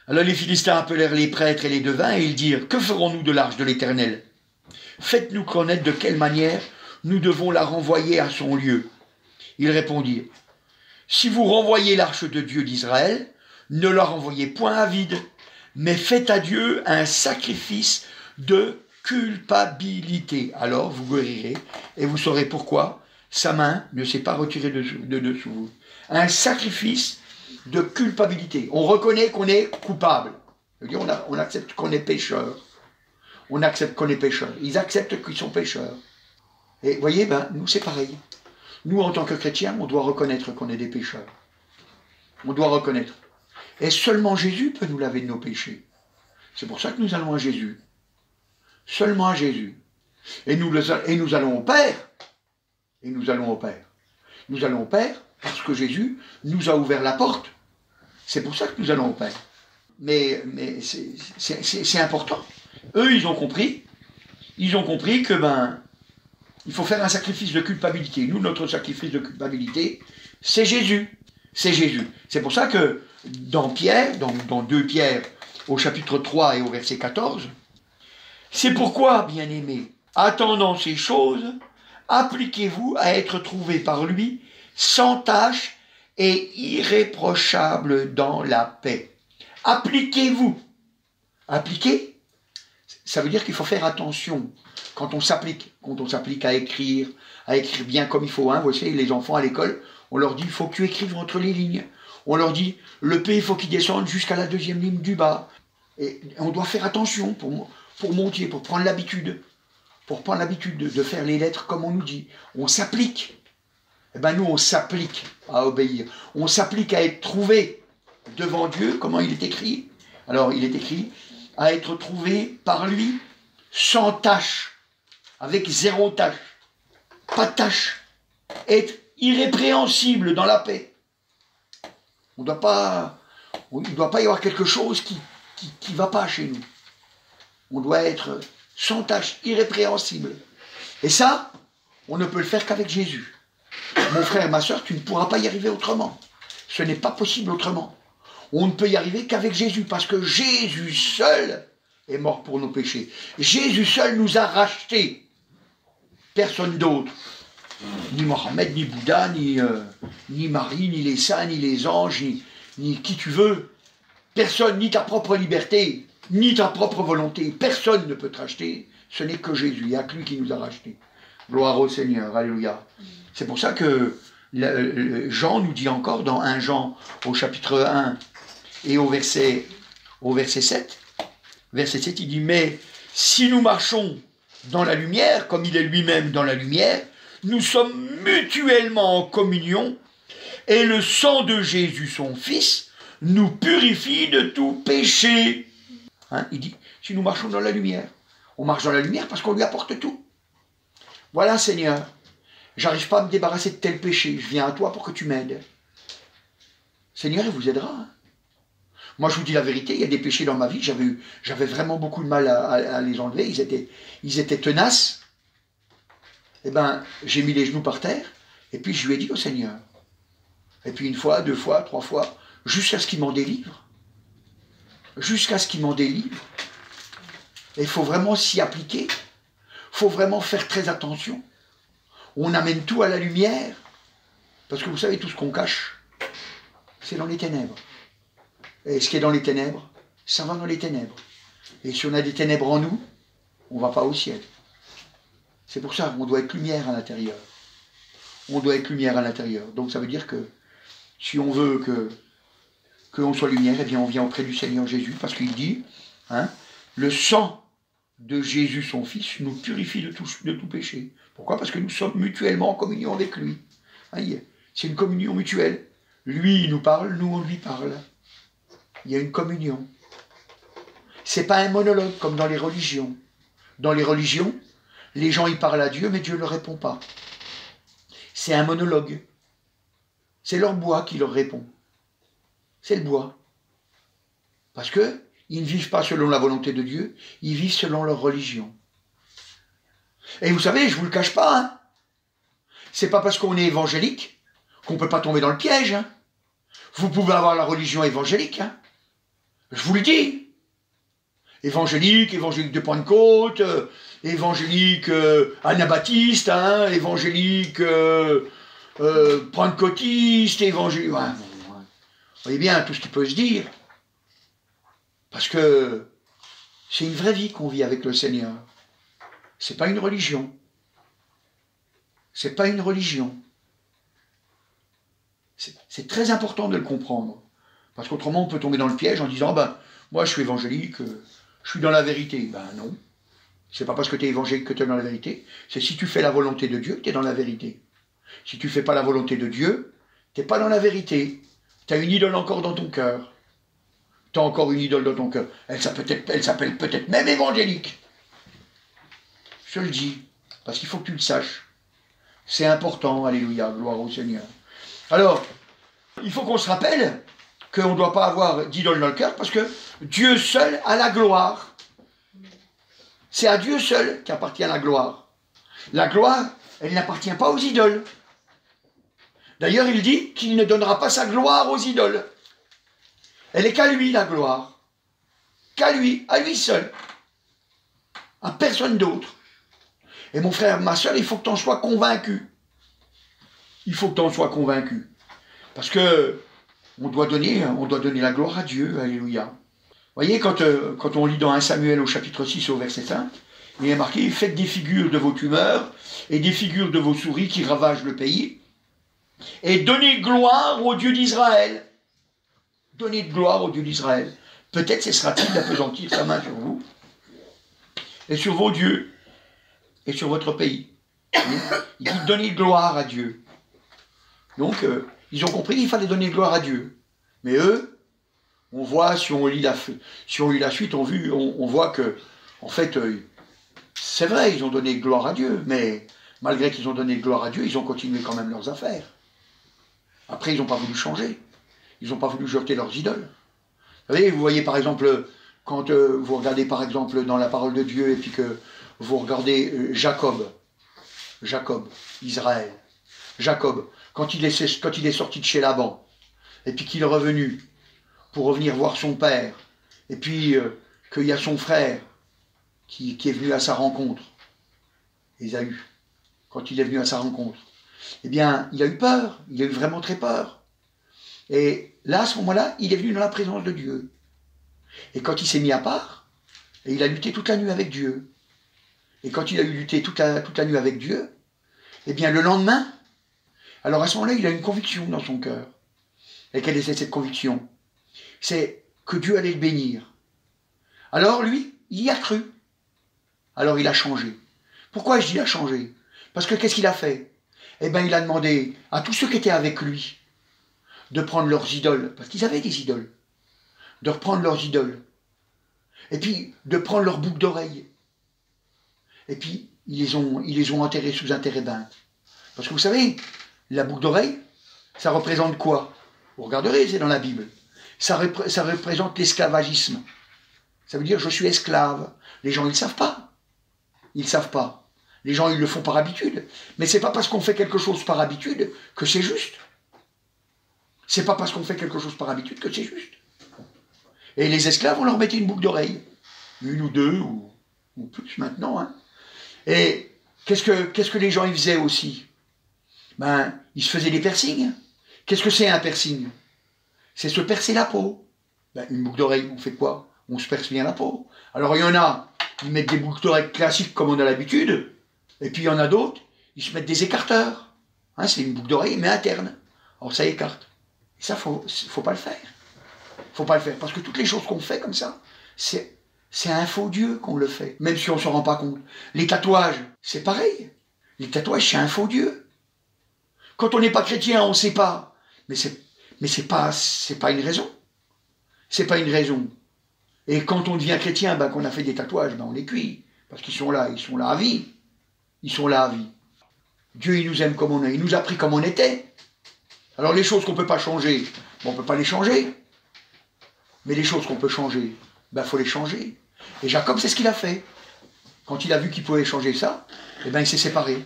alors les Philistins appelèrent les prêtres et les devins et ils dirent, que ferons-nous de l'arche de l'Éternel? Faites-nous connaître de quelle manière nous devons la renvoyer à son lieu. Ils répondirent, si vous renvoyez l'arche de Dieu d'Israël, ne la renvoyez point à vide, mais faites à Dieu un sacrifice de culpabilité. Alors vous guérirez et vous saurez pourquoi sa main ne s'est pas retirée de dessous vous. Un sacrifice de culpabilité. On reconnaît qu'on est coupable. On accepte qu'on est pécheur. On accepte qu'on est pécheur. Ils acceptent qu'ils sont pécheurs. Et vous voyez, nous c'est pareil. Nous, en tant que chrétiens, on doit reconnaître qu'on est des pécheurs. On doit reconnaître. Et seulement Jésus peut nous laver de nos péchés. C'est pour ça que nous allons à Jésus. Seulement à Jésus. Et nous allons au Père. Et nous allons au Père. Nous allons au Père parce que Jésus nous a ouvert la porte. C'est pour ça que nous allons au Père. Mais c'est important. Eux, ils ont compris. Ils ont compris que il faut faire un sacrifice de culpabilité. Nous, notre sacrifice de culpabilité, c'est Jésus. C'est Jésus. C'est pour ça que dans Pierre, dans 2 Pierre, au chapitre 3 et au verset 14, c'est pourquoi, bien-aimés, attendant ces choses, appliquez-vous à être trouvés par lui sans tache et irréprochable dans la paix. Appliquez-vous. Appliquer, ça veut dire qu'il faut faire attention quand on s'applique à écrire bien comme il faut. Hein. Vous savez, les enfants à l'école, on leur dit, il faut que tu écrives entre les lignes. On leur dit, le P, il faut qu'il descende jusqu'à la 2e ligne du bas. Et on doit faire attention pour monter, pour prendre l'habitude. Pour prendre l'habitude de faire les lettres comme on nous dit. On s'applique. Eh bien, nous, on s'applique à obéir. On s'applique à être trouvé devant Dieu. Comment il est écrit? Alors, il est écrit à être trouvé par lui sans tache, avec 0 tache. Pas de tache. Être irrépréhensible dans la paix. Il ne doit pas y avoir quelque chose qui ne va pas chez nous. On doit être sans tache, irrépréhensible. Et ça, on ne peut le faire qu'avec Jésus. Mon frère, ma soeur, tu ne pourras pas y arriver autrement. Ce n'est pas possible autrement. On ne peut y arriver qu'avec Jésus, parce que Jésus seul est mort pour nos péchés. Jésus seul nous a rachetés. Personne d'autre. Ni Mohammed, ni Bouddha, ni Marie, ni les saints, ni les anges, ni qui tu veux. Personne, ni ta propre liberté, ni ta propre volonté. Personne ne peut te racheter. Ce n'est que Jésus. Il n'y a que lui qui nous a rachetés. Gloire au Seigneur. Alléluia. C'est pour ça que Jean nous dit encore dans 1 Jean au chapitre 1 et au verset 7. Verset 7, il dit, mais si nous marchons dans la lumière, comme il est lui-même dans la lumière, nous sommes mutuellement en communion, et le sang de Jésus, son Fils, nous purifie de tout péché. Hein, il dit, si nous marchons dans la lumière, on marche dans la lumière parce qu'on lui apporte tout. Voilà, Seigneur, j'arrive pas à me débarrasser de tel péché, je viens à toi pour que tu m'aides. Seigneur, il vous aidera. Hein. Moi, je vous dis la vérité, il y a des péchés dans ma vie, j'avais vraiment beaucoup de mal à les enlever, ils étaient tenaces. Eh bien, j'ai mis les genoux par terre, et puis je lui ai dit au Seigneur. Et puis 1 fois, 2 fois, 3 fois, jusqu'à ce qu'il m'en délivre. Jusqu'à ce qu'il m'en délivre. Et il faut vraiment s'y appliquer. Il faut vraiment faire très attention. On amène tout à la lumière, parce que vous savez, tout ce qu'on cache, c'est dans les ténèbres. Et ce qui est dans les ténèbres, ça va dans les ténèbres. Et si on a des ténèbres en nous, on ne va pas au ciel. C'est pour ça qu'on doit être lumière à l'intérieur. On doit être lumière à l'intérieur. Donc ça veut dire que si on veut que l'on soit lumière, eh bien on vient auprès du Seigneur Jésus, parce qu'il dit, hein, le sang de Jésus son Fils nous purifie de tout péché. Pourquoi? Parce que nous sommes mutuellement en communion avec lui. Hein, c'est une communion mutuelle. Lui, il nous parle, nous, on lui parle. Il y a une communion. C'est pas un monologue comme dans les religions. Dans les religions, les gens ils parlent à Dieu, mais Dieu ne leur répond pas. C'est un monologue. C'est leur bois qui leur répond. C'est le bois. Parce que ils ne vivent pas selon la volonté de Dieu, ils vivent selon leur religion. Et vous savez, je ne vous le cache pas, hein, c'est pas parce qu'on est évangélique qu'on ne peut pas tomber dans le piège. Hein. Vous pouvez avoir la religion évangélique. Hein. Je vous le dis. Évangélique de Pentecôte, évangélique anabaptiste, hein, évangélique pentecôtiste, évangélique... Ouais, vous voyez bien tout ce qui peut se dire. Parce que c'est une vraie vie qu'on vit avec le Seigneur. C'est pas une religion. C'est pas une religion. C'est très important de le comprendre. Parce qu'autrement, on peut tomber dans le piège en disant, ben, moi je suis évangélique, je suis dans la vérité. Ben non. C'est pas parce que tu es évangélique que tu es dans la vérité. C'est si tu fais la volonté de Dieu que tu es dans la vérité. Si tu fais pas la volonté de Dieu, tu n'es pas dans la vérité. Tu as une idole encore dans ton cœur. Tu as encore une idole dans ton cœur. Elle s'appelle peut-être même évangélique. Je te le dis. Parce qu'il faut que tu le saches. C'est important. Alléluia. Gloire au Seigneur. Alors, il faut qu'on se rappelle qu'on ne doit pas avoir d'idole dans le cœur parce que Dieu seul a la gloire. C'est à Dieu seul qu'appartient la gloire. La gloire, elle n'appartient pas aux idoles. D'ailleurs, il dit qu'il ne donnera pas sa gloire aux idoles. Elle n'est qu'à lui, la gloire. Qu'à lui, à lui seul. À personne d'autre. Et mon frère, ma soeur, il faut que tu en sois convaincu. Il faut que tu en sois convaincu. Parce que on doit donner la gloire à Dieu. Alléluia. Vous voyez, quand on lit dans 1 Samuel au chapitre 6 au verset 5, il est marqué « Faites des figures de vos tumeurs et des figures de vos souris qui ravagent le pays, et donnez gloire au Dieu d'Israël. » Donnez de gloire au Dieu d'Israël. Peut-être cessera-t-il d'appesantir sa main sur vous et sur vos dieux et sur votre pays. Il dit « Donnez gloire à Dieu. » Donc, ils ont compris qu'il fallait donner gloire à Dieu. Mais eux, on voit, si on lit la suite, on voit que, en fait, c'est vrai, ils ont donné gloire à Dieu, mais malgré qu'ils ont donné gloire à Dieu, ils ont continué quand même leurs affaires. Après, ils n'ont pas voulu changer. Ils n'ont pas voulu jeter leurs idoles. Vous voyez par exemple, quand vous regardez par exemple dans la parole de Dieu, et puis que vous regardez Jacob, Israël, Jacob, quand il est sorti de chez Laban, et puis qu'il est revenu pour revenir voir son père, et puis qu'il y a son frère qui est venu à sa rencontre, Ésaü, quand il est venu à sa rencontre, eh bien, il a eu peur, il a eu vraiment très peur. Et là, à ce moment-là, il est venu dans la présence de Dieu. Et quand il s'est mis à part, et il a lutté toute la nuit avec Dieu. Et quand il a eu lutté toute la nuit avec Dieu, eh bien, le lendemain, alors à ce moment-là, il a une conviction dans son cœur. Et quelle est cette conviction? C'est que Dieu allait le bénir. Alors lui, il y a cru. Alors il a changé. Pourquoi je dis il a changé? Parce que qu'est-ce qu'il a fait? Eh bien, il a demandé à tous ceux qui étaient avec lui de prendre leurs idoles, parce qu'ils avaient des idoles, de reprendre leurs idoles, et puis de prendre leurs boucles d'oreilles, et puis ils les ont enterrés sous un térébinthe. Parce que vous savez, la boucle d'oreille, ça représente quoi? Vous regarderez, c'est dans la Bible. Ça représente l'esclavagisme. Ça veut dire je suis esclave. Les gens, ils ne savent pas. Ils ne savent pas. Les gens, ils le font par habitude. Mais ce n'est pas parce qu'on fait quelque chose par habitude que c'est juste. C'est pas parce qu'on fait quelque chose par habitude que c'est juste. Et les esclaves, on leur mettait une boucle d'oreille. Une ou deux, ou plus maintenant. Hein. Et qu'est-ce que les gens y faisaient aussi? Ben, ils se faisaient des piercings. Qu'est-ce que c'est un piercing? C'est se percer la peau. Ben, une boucle d'oreille, on fait quoi? On se perce bien la peau. Alors il y en a, ils mettent des boucles d'oreilles classiques comme on a l'habitude, et puis il y en a d'autres, ils se mettent des écarteurs. Hein, c'est une boucle d'oreille, mais interne. Alors ça écarte. Et ça, faut pas le faire. Faut pas le faire, parce que toutes les choses qu'on fait comme ça, c'est un faux Dieu qu'on le fait, même si on ne s'en rend pas compte. Les tatouages, c'est pareil. Les tatouages, c'est un faux Dieu. Quand on n'est pas chrétien, on ne sait pas. Mais c'est pas une raison. C'est pas une raison. Et quand on devient chrétien, ben, qu'on a fait des tatouages, ben, on est cuit. Parce qu'ils sont là à vie. Ils sont là à vie. Dieu, il nous aime comme on est. Il nous a pris comme on était. Alors les choses qu'on ne peut pas changer, bon, on ne peut pas les changer. Mais les choses qu'on peut changer, ben, faut les changer. Et Jacob, c'est ce qu'il a fait. Quand il a vu qu'il pouvait changer ça, eh ben, il s'est séparé.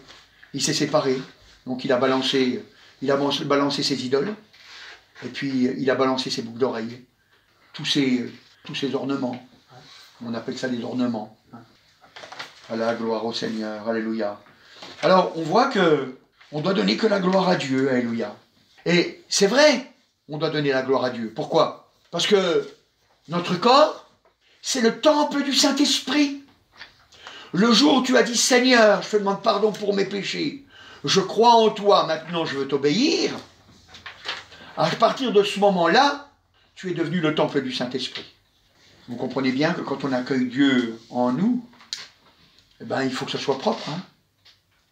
Il s'est séparé. Donc il a balancé ses idoles. Et puis il a balancé ses boucles d'oreilles. Tous ces ornements. On appelle ça des ornements. À la gloire au Seigneur. Alléluia. Alors on voit que on doit donner que la gloire à Dieu. Alléluia. Et c'est vrai, on doit donner la gloire à Dieu. Pourquoi? Parce que notre corps, c'est le temple du Saint-Esprit. Le jour où tu as dit, Seigneur, je te demande pardon pour mes péchés, je crois en toi, maintenant je veux t'obéir, à partir de ce moment-là, tu es devenu le temple du Saint-Esprit. Vous comprenez bien que quand on accueille Dieu en nous, eh ben, il faut que ce soit propre. Hein.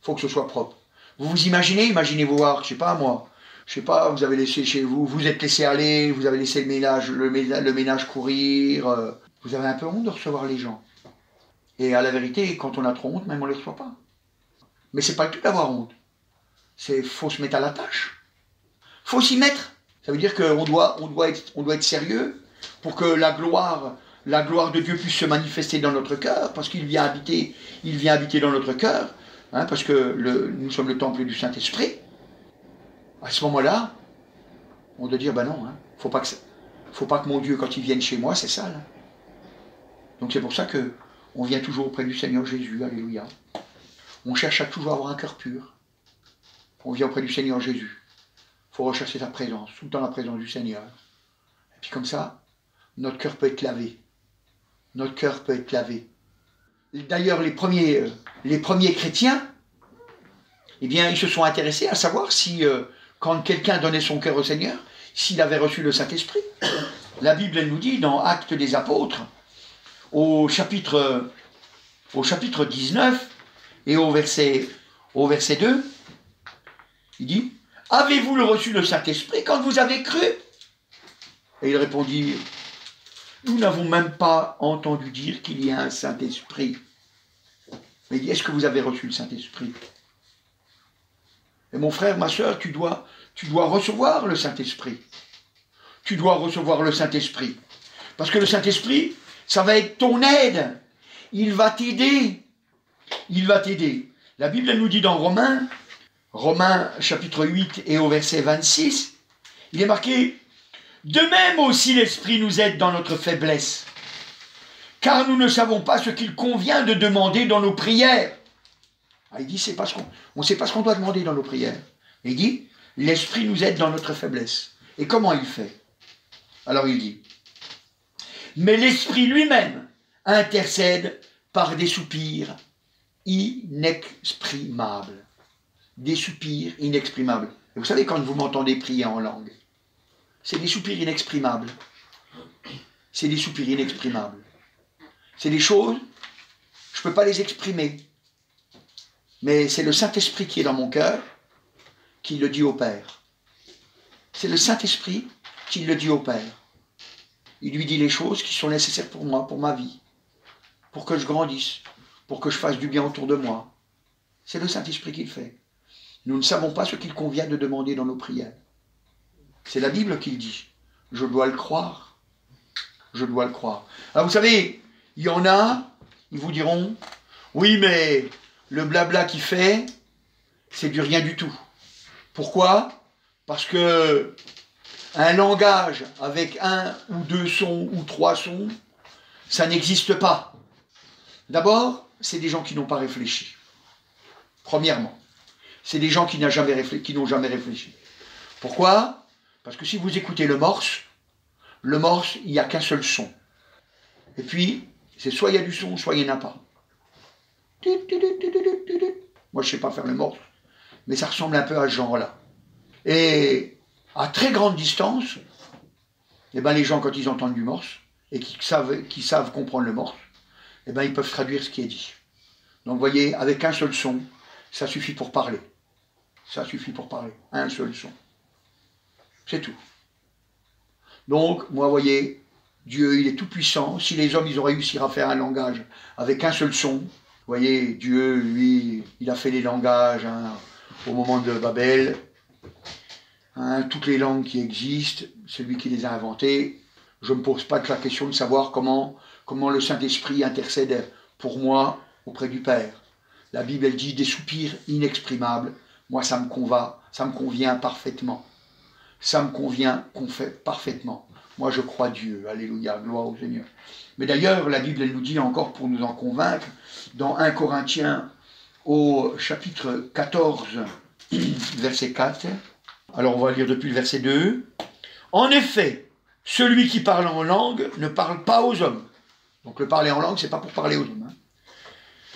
Il faut que ce soit propre. Vous vous imaginez voir, je sais pas, vous avez laissé chez vous, vous êtes laissé aller, vous avez laissé le ménage courir, vous avez un peu honte de recevoir les gens. Et à la vérité, quand on a trop honte, même on ne les reçoit pas. Mais c'est pas le tout d'avoir honte. Faut se mettre à la tâche. Faut s'y mettre. Ça veut dire qu'on doit être sérieux pour que la gloire de Dieu puisse se manifester dans notre cœur, parce qu'il vient habiter dans notre cœur, hein, parce que nous sommes le temple du Saint-Esprit. À ce moment-là, on doit dire, ben non, hein, faut pas que mon Dieu, quand il vienne chez moi, c'est sale. Hein. Donc c'est pour ça que on vient toujours auprès du Seigneur Jésus, alléluia. On cherche à toujours avoir un cœur pur. On vient auprès du Seigneur Jésus. Il faut rechercher sa présence, tout le temps la présence du Seigneur. Et puis comme ça, notre cœur peut être lavé. Notre cœur peut être lavé. D'ailleurs, les premiers chrétiens, eh bien, ils se sont intéressés à savoir si, quand quelqu'un donnait son cœur au Seigneur, s'il avait reçu le Saint-Esprit. La Bible, elle nous dit, dans Actes des Apôtres, au chapitre 19 et au verset 2, il dit, « Avez-vous reçu le Saint-Esprit quand vous avez cru ?» Et il répondit, « Nous n'avons même pas entendu dire qu'il y a un Saint-Esprit. » Mais il dit, « Est-ce que vous avez reçu le Saint-Esprit ?» Et mon frère, ma soeur, tu dois recevoir le Saint-Esprit. Tu dois recevoir le Saint-Esprit. Parce que le Saint-Esprit, ça va être ton aide. Il va t'aider. Il va t'aider. La Bible, elle nous dit dans Romains chapitre 8 et au verset 26, il est marqué, « De même aussi l'Esprit nous aide dans notre faiblesse, car nous ne savons pas ce qu'il convient de demander dans nos prières. » Ah, il dit, on ne sait pas ce qu'on doit demander dans nos prières. Et il dit, l'Esprit nous aide dans notre faiblesse. Et comment il fait? Alors il dit, mais l'Esprit lui-même intercède par des soupirs inexprimables. Des soupirs inexprimables. Et vous savez, quand vous m'entendez prier en langue, c'est des soupirs inexprimables. C'est des soupirs inexprimables. C'est des choses, je ne peux pas les exprimer. Mais c'est le Saint-Esprit qui est dans mon cœur, qui le dit au Père. C'est le Saint-Esprit qui le dit au Père. Il lui dit les choses qui sont nécessaires pour moi, pour ma vie, pour que je grandisse, pour que je fasse du bien autour de moi. C'est le Saint-Esprit qui le fait. Nous ne savons pas ce qu'il convient de demander dans nos prières. C'est la Bible qui le dit. Je dois le croire. Je dois le croire. Alors vous savez, il y en a, ils vous diront, oui mais le blabla qu'il fait, c'est du rien du tout. Pourquoi? Parce que un langage avec un ou deux sons ou trois sons, ça n'existe pas. D'abord, c'est des gens qui n'ont pas réfléchi. Premièrement, c'est des gens qui n'ont jamais réfléchi. Pourquoi? Parce que si vous écoutez le morse, il n'y a qu'un seul son. Et puis, C'est soit il y a du son, soit il n'y en a pas. Moi, je ne sais pas faire le morse, mais ça ressemble un peu à ce genre-là. Et à très grande distance, eh ben, les gens, quand ils entendent du morse, et qui savent comprendre le morse, eh ben, ils peuvent traduire ce qui est dit. Donc, vous voyez, avec un seul son, ça suffit pour parler. Ça suffit pour parler. Un seul son. C'est tout. Donc, moi, vous voyez, Dieu, il est tout puissant. Si les hommes, ils ont réussi à faire un langage avec un seul son, vous voyez, Dieu, lui, il a fait les langages au moment de Babel. Toutes les langues qui existent, c'est lui qui les a inventées. Je ne me pose pas que la question de savoir comment le Saint-Esprit intercède pour moi auprès du Père. La Bible, elle dit des soupirs inexprimables. Moi, ça me convient parfaitement. Ça me convient parfaitement. Moi, je crois Dieu. Alléluia, gloire au Seigneur. Mais d'ailleurs, la Bible, elle nous dit encore pour nous en convaincre, dans 1 Corinthiens, au chapitre 14, verset 4. Alors, on va lire depuis le verset 2. En effet, celui qui parle en langue ne parle pas aux hommes. Donc, le parler en langue, c'est pas pour parler aux hommes.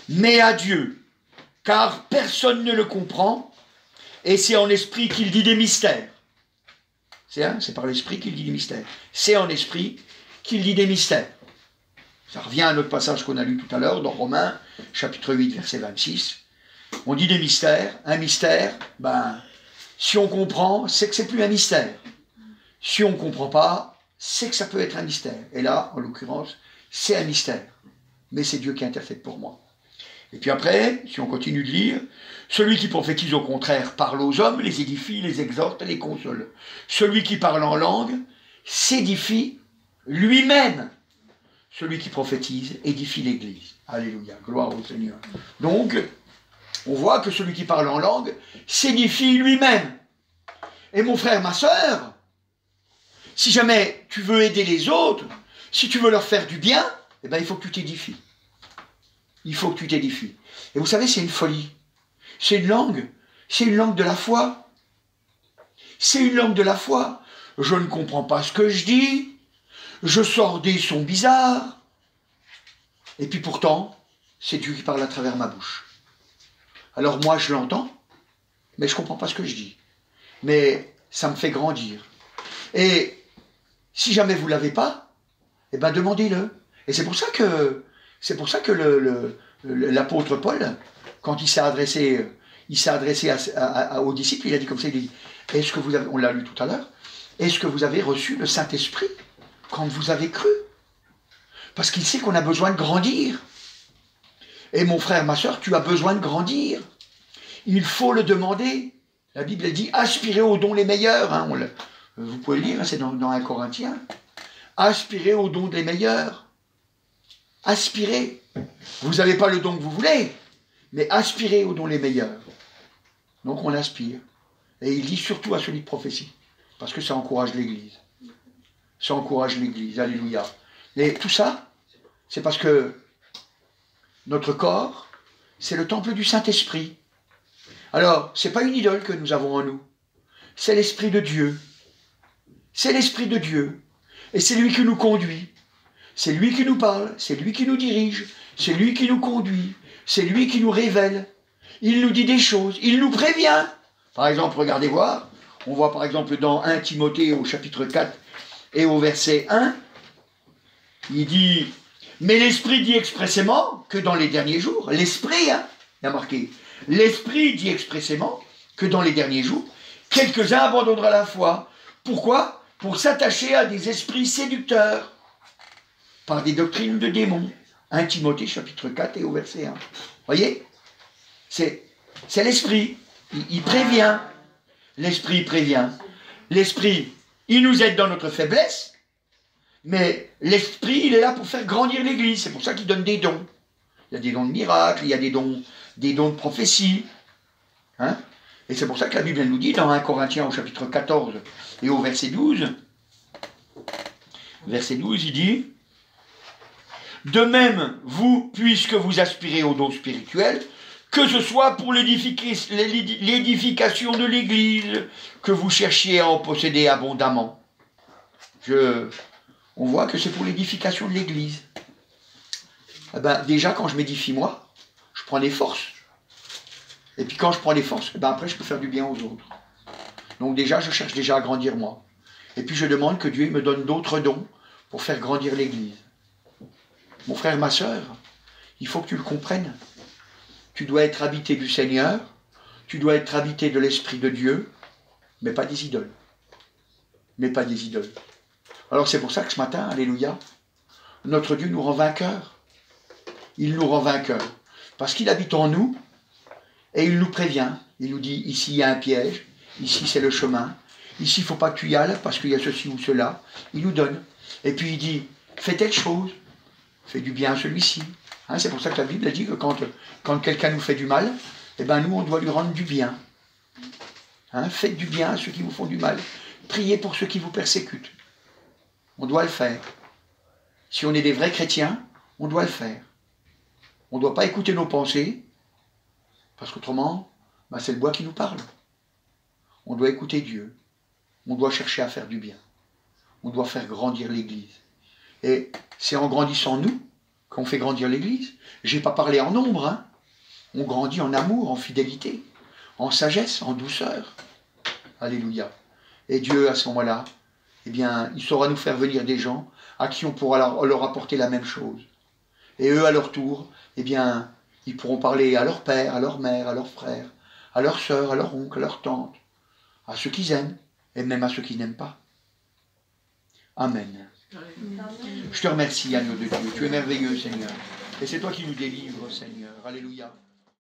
Mais à Dieu, car personne ne le comprend, et c'est en esprit qu'il dit des mystères. C'est par l'esprit qu'il dit des mystères. C'est en esprit qu'il dit des mystères. Ça revient à notre passage qu'on a lu tout à l'heure, dans Romains, chapitre 8, verset 26. On dit des mystères. Un mystère, si on comprend, c'est que c'est plus un mystère. Si on ne comprend pas, c'est que ça peut être un mystère. Et là, en l'occurrence, c'est un mystère. Mais c'est Dieu qui intercède pour moi. Et puis après, si on continue de lire, celui qui prophétise au contraire parle aux hommes, les édifie, les exhorte, les console. Celui qui parle en langue s'édifie lui-même. Celui qui prophétise édifie l'Église. Alléluia, gloire au Seigneur. Donc, on voit que celui qui parle en langue s'édifie lui-même. Et mon frère, ma sœur, si jamais tu veux aider les autres, si tu veux leur faire du bien, eh ben, il faut que tu t'édifies. Il faut que tu t'édifies. Et vous savez, c'est une folie. C'est une langue de la foi. C'est une langue de la foi. Je ne comprends pas ce que je dis. Je sors des sons bizarres. Et puis pourtant, c'est Dieu qui parle à travers ma bouche. Alors moi, je l'entends, mais je ne comprends pas ce que je dis. Mais ça me fait grandir. Et si jamais vous ne l'avez pas, eh ben demandez-le. Et c'est pour ça que l'apôtre Paul, quand il s'est adressé aux disciples, il a dit comme ça, il dit, est-ce que vous avez, on l'a lu tout à l'heure, est-ce que vous avez reçu le Saint-Esprit quand vous avez cru? Parce qu'il sait qu'on a besoin de grandir. Et mon frère, ma soeur, tu as besoin de grandir. Il faut le demander. La Bible dit, aspirez aux dons les meilleurs. Vous pouvez le lire, c'est dans 1 Corinthiens. Aspirez aux dons les meilleurs. Aspirez. Vous n'avez pas le don que vous voulez, mais aspirez aux dons les meilleurs. Donc on aspire. Et il dit surtout à celui de prophétie, parce que ça encourage l'Église. Ça encourage l'Église, alléluia. Et tout ça, c'est parce que notre corps, c'est le temple du Saint-Esprit. Alors, ce n'est pas une idole que nous avons en nous, c'est l'Esprit de Dieu. C'est l'Esprit de Dieu. Et c'est lui qui nous conduit. C'est lui qui nous parle, c'est lui qui nous dirige, c'est lui qui nous conduit, c'est lui qui nous révèle. Il nous dit des choses, il nous prévient. Par exemple, regardez voir, on voit par exemple dans 1 Timothée au chapitre 4 et au verset 1, il dit, mais l'Esprit dit expressément que dans les derniers jours, l'Esprit, il y a marqué, l'Esprit dit expressément que dans les derniers jours, quelques-uns abandonneront la foi. Pourquoi? Pour s'attacher à des esprits séducteurs, par des doctrines de démons. 1 Timothée chapitre 4 et au verset 1. Voyez? C'est l'Esprit. Il prévient. L'Esprit prévient. L'Esprit, il nous aide dans notre faiblesse, mais l'Esprit, il est là pour faire grandir l'Église. C'est pour ça qu'il donne des dons. Il y a des dons de miracles, il y a des dons de prophétie. Et c'est pour ça que la Bible elle nous dit dans 1 Corinthiens au chapitre 14 et au verset 12, il dit, de même, vous, puisque vous aspirez aux dons spirituels, que ce soit pour l'édification de l'Église, que vous cherchiez à en posséder abondamment. On voit que c'est pour l'édification de l'Église. Eh ben, déjà, quand je m'édifie moi, je prends des forces. Et puis quand je prends des forces, eh ben, après, je peux faire du bien aux autres. Donc déjà, je cherche déjà à grandir moi. Et puis je demande que Dieu me donne d'autres dons pour faire grandir l'Église. Mon frère, ma soeur, il faut que tu le comprennes. Tu dois être habité du Seigneur, tu dois être habité de l'Esprit de Dieu, mais pas des idoles. Mais pas des idoles. Alors c'est pour ça que ce matin, alléluia, notre Dieu nous rend vainqueurs. Il nous rend vainqueurs. Parce qu'il habite en nous et il nous prévient. Il nous dit, ici il y a un piège, ici c'est le chemin, ici il ne faut pas que tu y ailles parce qu'il y a ceci ou cela. Il nous donne. Et puis il dit, fais telle chose, fais du bien à celui-ci. Hein, c'est pour ça que la Bible a dit que quand quelqu'un nous fait du mal, eh ben nous on doit lui rendre du bien. Hein, faites du bien à ceux qui vous font du mal. Priez pour ceux qui vous persécutent. On doit le faire. Si on est des vrais chrétiens, on doit le faire. On ne doit pas écouter nos pensées, parce qu'autrement, ben c'est le bois qui nous parle. On doit écouter Dieu. On doit chercher à faire du bien. On doit faire grandir l'Église. Et c'est en grandissant nous qu'on fait grandir l'Église. Je n'ai pas parlé en nombre. Hein. On grandit en amour, en fidélité, en sagesse, en douceur. Alléluia. Et Dieu, à ce moment-là, eh bien, il saura nous faire venir des gens à qui on pourra leur apporter la même chose. Et eux, à leur tour, eh bien, ils pourront parler à leur père, à leur mère, à leurs frères, à leurs sœurs, à leur oncle, à leur tante, à ceux qu'ils aiment, et même à ceux qui n'aiment pas. Amen. Je te remercie, agneau de Dieu. Tu es merveilleux, Seigneur. Et c'est toi qui nous délivres, Seigneur. Alléluia.